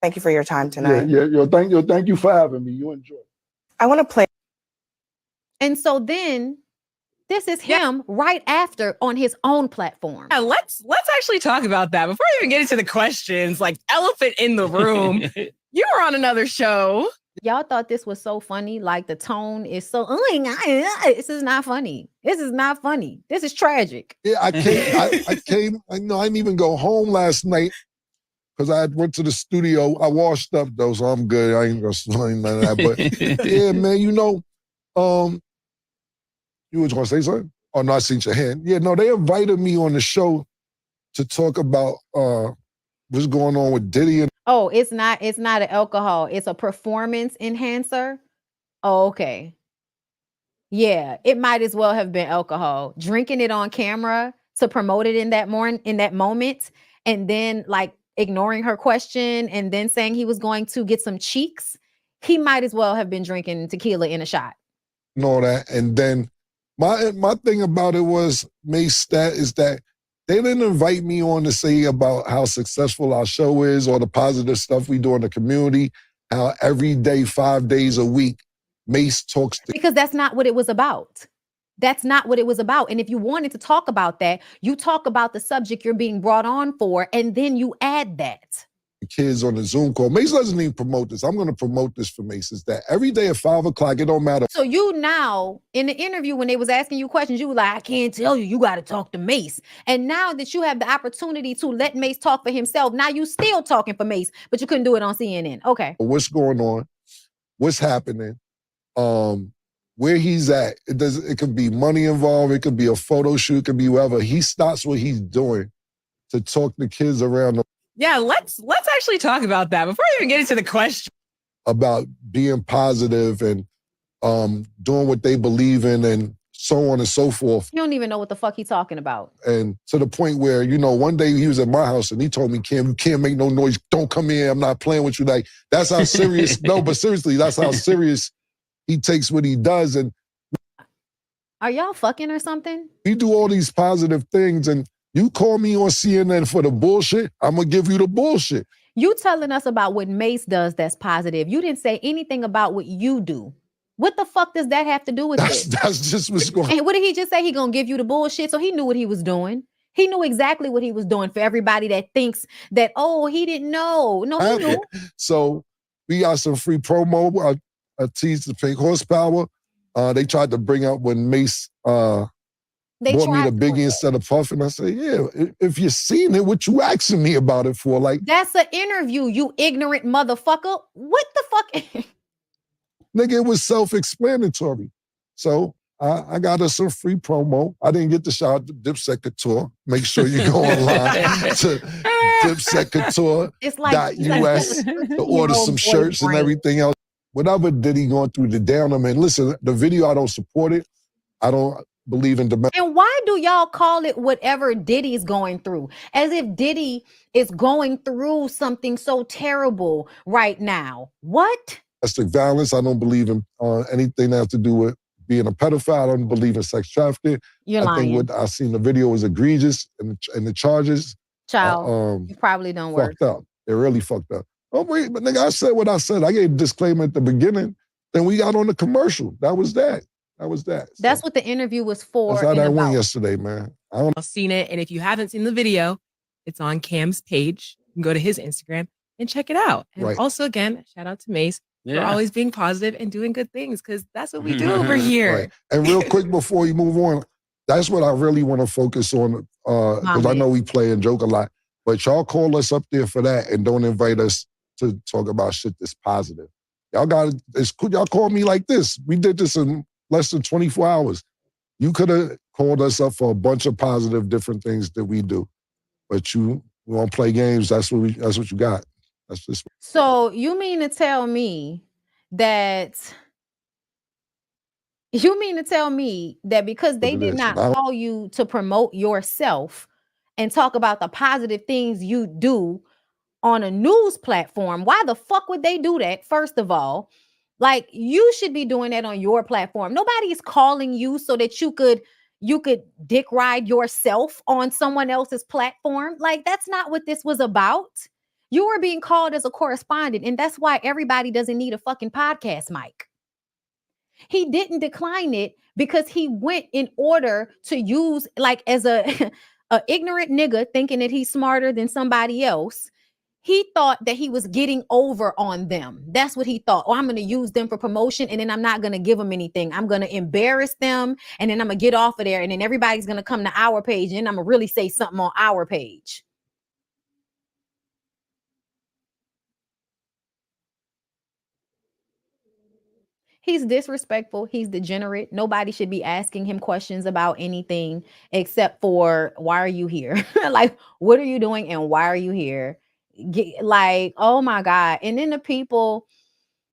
Thank you for your time tonight. Yeah. Thank you for having me. You enjoy. I want to play. And so then this is him right after on his own platform. Yeah, let's actually talk about that before we even get into the questions. Like, elephant in the room. You were on another show. Y'all thought this was so funny. Like, the tone is so, this is not funny. This is not funny. This is tragic. Yeah, I came. I didn't even go home last night because I went to the studio. I washed up though, so I'm good. I ain't gonna explain none of that. But yeah, man, you was gonna say something? Oh, no, I seen your hand. Yeah, no, they invited me on the show to talk about what's going on with Diddy. And Oh, it's not an alcohol. It's a performance enhancer. Oh, okay. Yeah, it might as well have been alcohol. Drinking it on camera to promote it in that moment, and then like ignoring her question and then saying he was going to get some cheeks. He might as well have been drinking tequila in a shot. all that. And then my thing about it was, Mace, stat is that they didn't invite me on to say about how successful our show is or the positive stuff we do in the community, how every day, 5 days a week, Mace talks to. Because that's not what it was about. That's not what it was about. And if you wanted to talk about that, you talk about the subject you're being brought on for, and then you add that. Kids on the Zoom call. Mace doesn't even promote this. I'm going to promote this for Mace. Is that every day at 5 o'clock, it don't matter. So you now, in the interview, when they was asking you questions, you were like, I can't tell you, you got to talk to Mace. And now that you have the opportunity to let Mace talk for himself, now you still talking for Mace, but you couldn't do it on CNN. Okay. What's going on? What's happening? Where he's at. It could be money involved. It could be a photo shoot. It could be whatever. He stops what he's doing to talk to kids around the. Yeah, let's actually talk about that before we even get into the question. About being positive and doing what they believe in and so on and so forth. You don't even know what the fuck he's talking about. And to the point where, one day he was at my house and he told me, Cam, you can't make no noise. Don't come in. I'm not playing with you. Like, that's how serious. No, but seriously, that's how serious he takes what he does. And are y'all fucking or something? we do all these positive things and you call me on CNN for the bullshit, I'm going to give you the bullshit. You telling us about what Mace does that's positive. You didn't say anything about what you do. What the fuck does that have to do with this? That's just what's going on. And what did he just say? He gonna give you the bullshit? So he knew what he was doing. He knew exactly what he was doing for everybody that thinks that, oh, he didn't know. No, he knew. So we got some free promo. I teased the fake horsepower. They tried to bring up when Mace bought me the Biggie instead of Puff. And I said, yeah, if you seen it, what you asking me about it for? Like, that's an interview, you ignorant motherfucker. What the fuck? Nigga, it was self-explanatory. So I got us some free promo. I didn't get the shout out to Dipset Couture. Make sure you go online to dipsetcouture.us to order some shirts and everything else. Whatever Diddy going through the down, I mean, listen, the video, I don't support it. I don't believe in demand. And why do y'all call it whatever Diddy's going through? As if Diddy is going through something so terrible right now. What? Domestic violence. I don't believe in anything that has to do with being a pedophile. I don't believe in sex trafficking. You're lying. I think what I seen the video was egregious and the charges. Child, you probably don't work. Fucked up. They're really fucked up. Oh, wait, but nigga, I said what I said. I gave a disclaimer at the beginning. Then we got on the commercial. That was that. That's what the interview was for. That's how that went yesterday, man. I've seen it. And if you haven't seen the video, it's on Cam's page. You can go to his Instagram and check it out. And also, again, shout out to Mace for always being positive and doing good things, because that's what we do over here. Right. And real quick before you move on, that's what I really want to focus on, because I know we play and joke a lot. But y'all call us up there for that and don't invite us to talk about shit that's positive. Y'all call me like this. We did this in less than 24 hours. You could have called us up for a bunch of positive different things that we do. But you want to play games, that's what you got. That's just. So you mean to tell me that because they did not call you to promote yourself and talk about the positive things you do on a news platform, why the fuck would they do that? First of all, like, you should be doing that on your platform. Nobody is calling you so that you could dick ride yourself on someone else's platform. Like, that's not what this was about. You were being called as a correspondent, and that's why everybody doesn't need a fucking podcast mic. He didn't decline it because he went in order to use, like, as a ignorant nigga thinking that he's smarter than somebody else. He thought that he was getting over on them. That's what he thought. Oh, I'm going to use them for promotion, and then I'm not going to give them anything. I'm going to embarrass them, and then I'm going to get off of there, and then everybody's going to come to our page, and then I'm going to really say something on our page. He's disrespectful. He's degenerate. Nobody should be asking him questions about anything except for, why are you here? Like, what are you doing and why are you here? Like, oh my God. And then the people,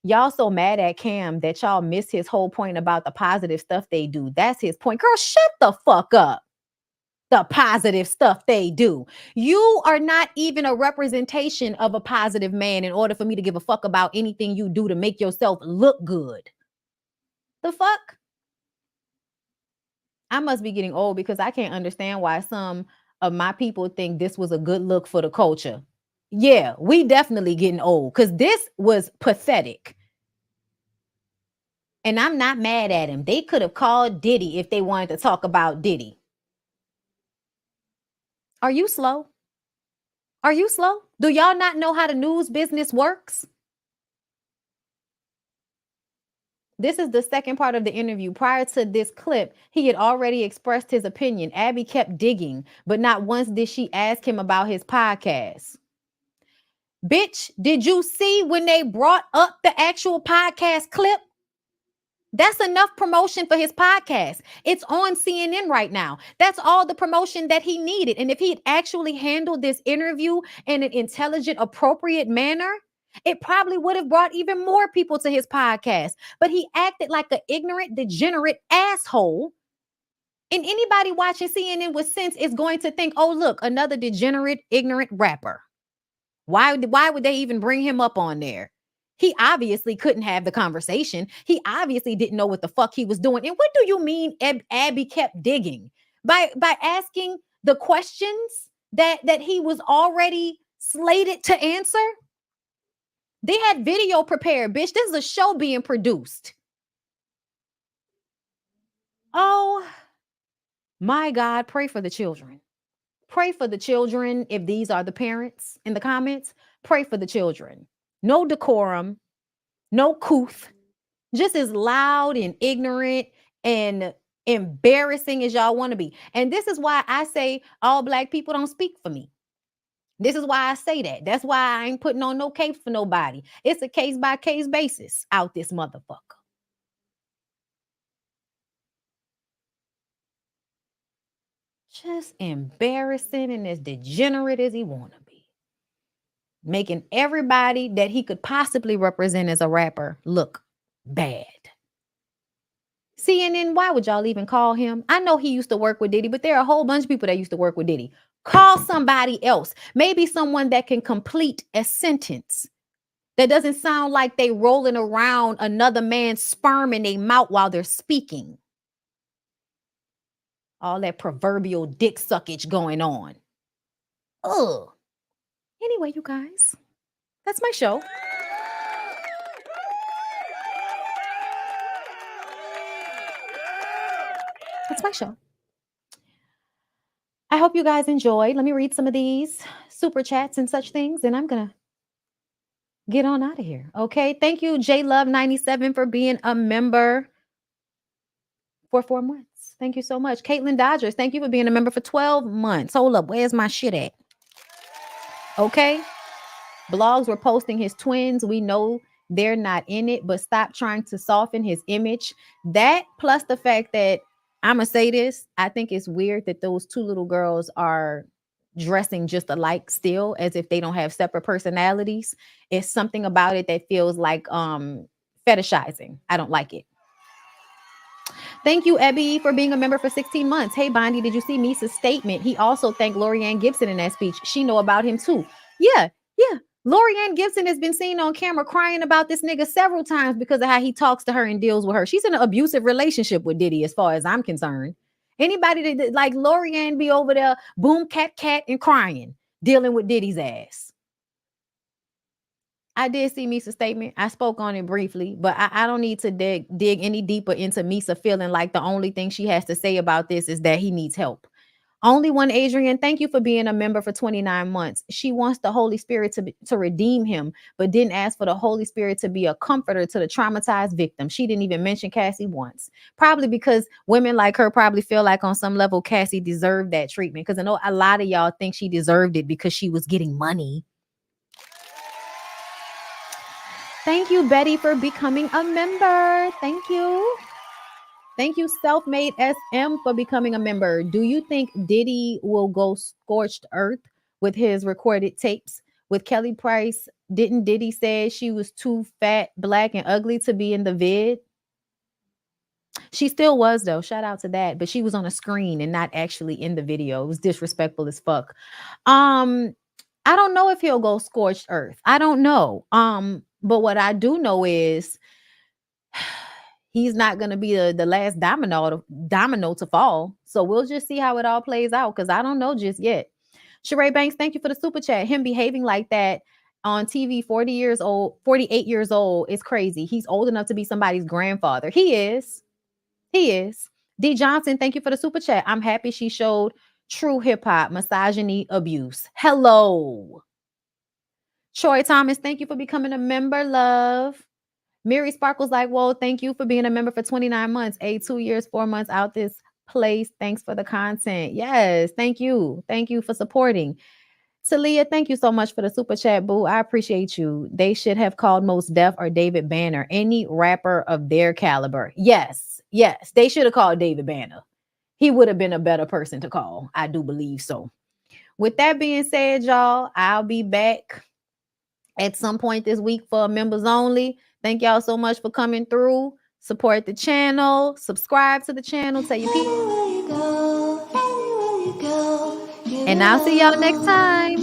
y'all so mad at Cam that y'all miss his whole point about the positive stuff they do. That's his point. Girl, shut the fuck up. The positive stuff they do. You are not even a representation of a positive man in order for me to give a fuck about anything you do to make yourself look good. The fuck? I must be getting old because I can't understand why some of my people think this was a good look for the culture. Yeah, we definitely getting old because this was pathetic. And I'm not mad at him. They could have called Diddy if they wanted to talk about Diddy. Are you slow? Are you slow? Do y'all not know how the news business works? This is the second part of the interview. Prior to this clip, he had already expressed his opinion. Abby kept digging, but not once did she ask him about his podcast. Bitch, did you see when they brought up the actual podcast clip? That's enough promotion for his podcast. It's on CNN right now. That's all the promotion that he needed. And if he had actually handled this interview in an intelligent, appropriate manner, it probably would have brought even more people to his podcast. But he acted like an ignorant, degenerate asshole. And anybody watching CNN with sense is going to think, oh, look, another degenerate, ignorant rapper. Why would they even bring him up on there? He obviously couldn't have the conversation. He obviously didn't know what the fuck he was doing. And what do you mean Abby kept digging? By asking the questions that he was already slated to answer? They had video prepared, bitch. This is a show being produced. Oh, my God, pray for the children. Pray for the children if these are the parents in the comments. Pray for the children. No decorum, no couth, just as loud and ignorant and embarrassing as y'all want to be. And this is why I say all Black people don't speak for me. This is why I say that. That's why I ain't putting on no capes for nobody. It's a case-by-case basis out this motherfucker. Just embarrassing and as degenerate as he want to be. Making everybody that he could possibly represent as a rapper look bad. CNN, why would y'all even call him? I know he used to work with Diddy, but there are a whole bunch of people that used to work with Diddy. Call somebody else. Maybe someone that can complete a sentence. That doesn't sound like they rolling around another man's sperm in their mouth while they're speaking. All that proverbial dick suckage going on. Ugh. Anyway, you guys, that's my show. That's my show. I hope you guys enjoyed. Let me read some of these super chats and such things, and I'm going to get on out of here. Okay. Thank you, JLove97, for being a member for 4 months. Thank you so much. Caitlin Dodgers, thank you for being a member for 12 months. Hold up. Where's my shit at? Okay. Blogs were posting his twins. We know they're not in it, but stop trying to soften his image. That plus the fact that I'm going to say this. I think it's weird that those two little girls are dressing just alike still, as if they don't have separate personalities. It's something about it that feels like fetishizing. I don't like it. Thank you, Ebby, for being a member for 16 months. Hey, Bondy, did you see Misa's statement? He also thanked Lorianne Gibson in that speech. She know about him too. Yeah. Lorianne Gibson has been seen on camera crying about this nigga several times because of how he talks to her and deals with her. She's in an abusive relationship with Diddy as far as I'm concerned. Anybody that like Lorianne be over there, boom, cat, and crying, dealing with Diddy's ass. I did see Misa's statement. I spoke on it briefly, but I don't need to dig any deeper into Misa feeling like the only thing she has to say about this is that he needs help. Only one Adrian, thank you for being a member for 29 months. She wants the Holy Spirit to redeem him, but didn't ask for the Holy Spirit to be a comforter to the traumatized victim. She didn't even mention Cassie once. Probably because women like her probably feel like on some level Cassie deserved that treatment, because I know a lot of y'all think she deserved it because she was getting money. Thank you, Betty, for becoming a member. Thank you. Thank you, Self-Made SM, for becoming a member. Do you think Diddy will go scorched earth with his recorded tapes with Kelly Price? Didn't Diddy say she was too fat, black, and ugly to be in the vid? She still was, though. Shout out to that. But she was on a screen and not actually in the video. It was disrespectful as fuck. I don't know if he'll go scorched earth. I don't know. But what I do know is he's not going to be the last domino to fall. So we'll just see how it all plays out, because I don't know just yet. Sheree Banks, thank you for the super chat. Him behaving like that on TV, 48 years old, is crazy. He's old enough to be somebody's grandfather. He is. D Johnson, thank you for the super chat. I'm happy she showed true hip-hop, misogyny, abuse. Hello. Troy Thomas, thank you for becoming a member, love. Mary Sparkles like, whoa, thank you for being a member for 29 months. 2 years, 4 months out this place. Thanks for the content. Yes, thank you. Thank you for supporting. Talia, thank you so much for the super chat, boo. I appreciate you. They should have called Mos Def or David Banner, any rapper of their caliber. Yes, they should have called David Banner. He would have been a better person to call. I do believe so. With that being said, y'all, I'll be back at some point this week for members only. Thank y'all so much for coming through. Support the channel. Subscribe to the channel. Tell your people. And I'll see y'all next time.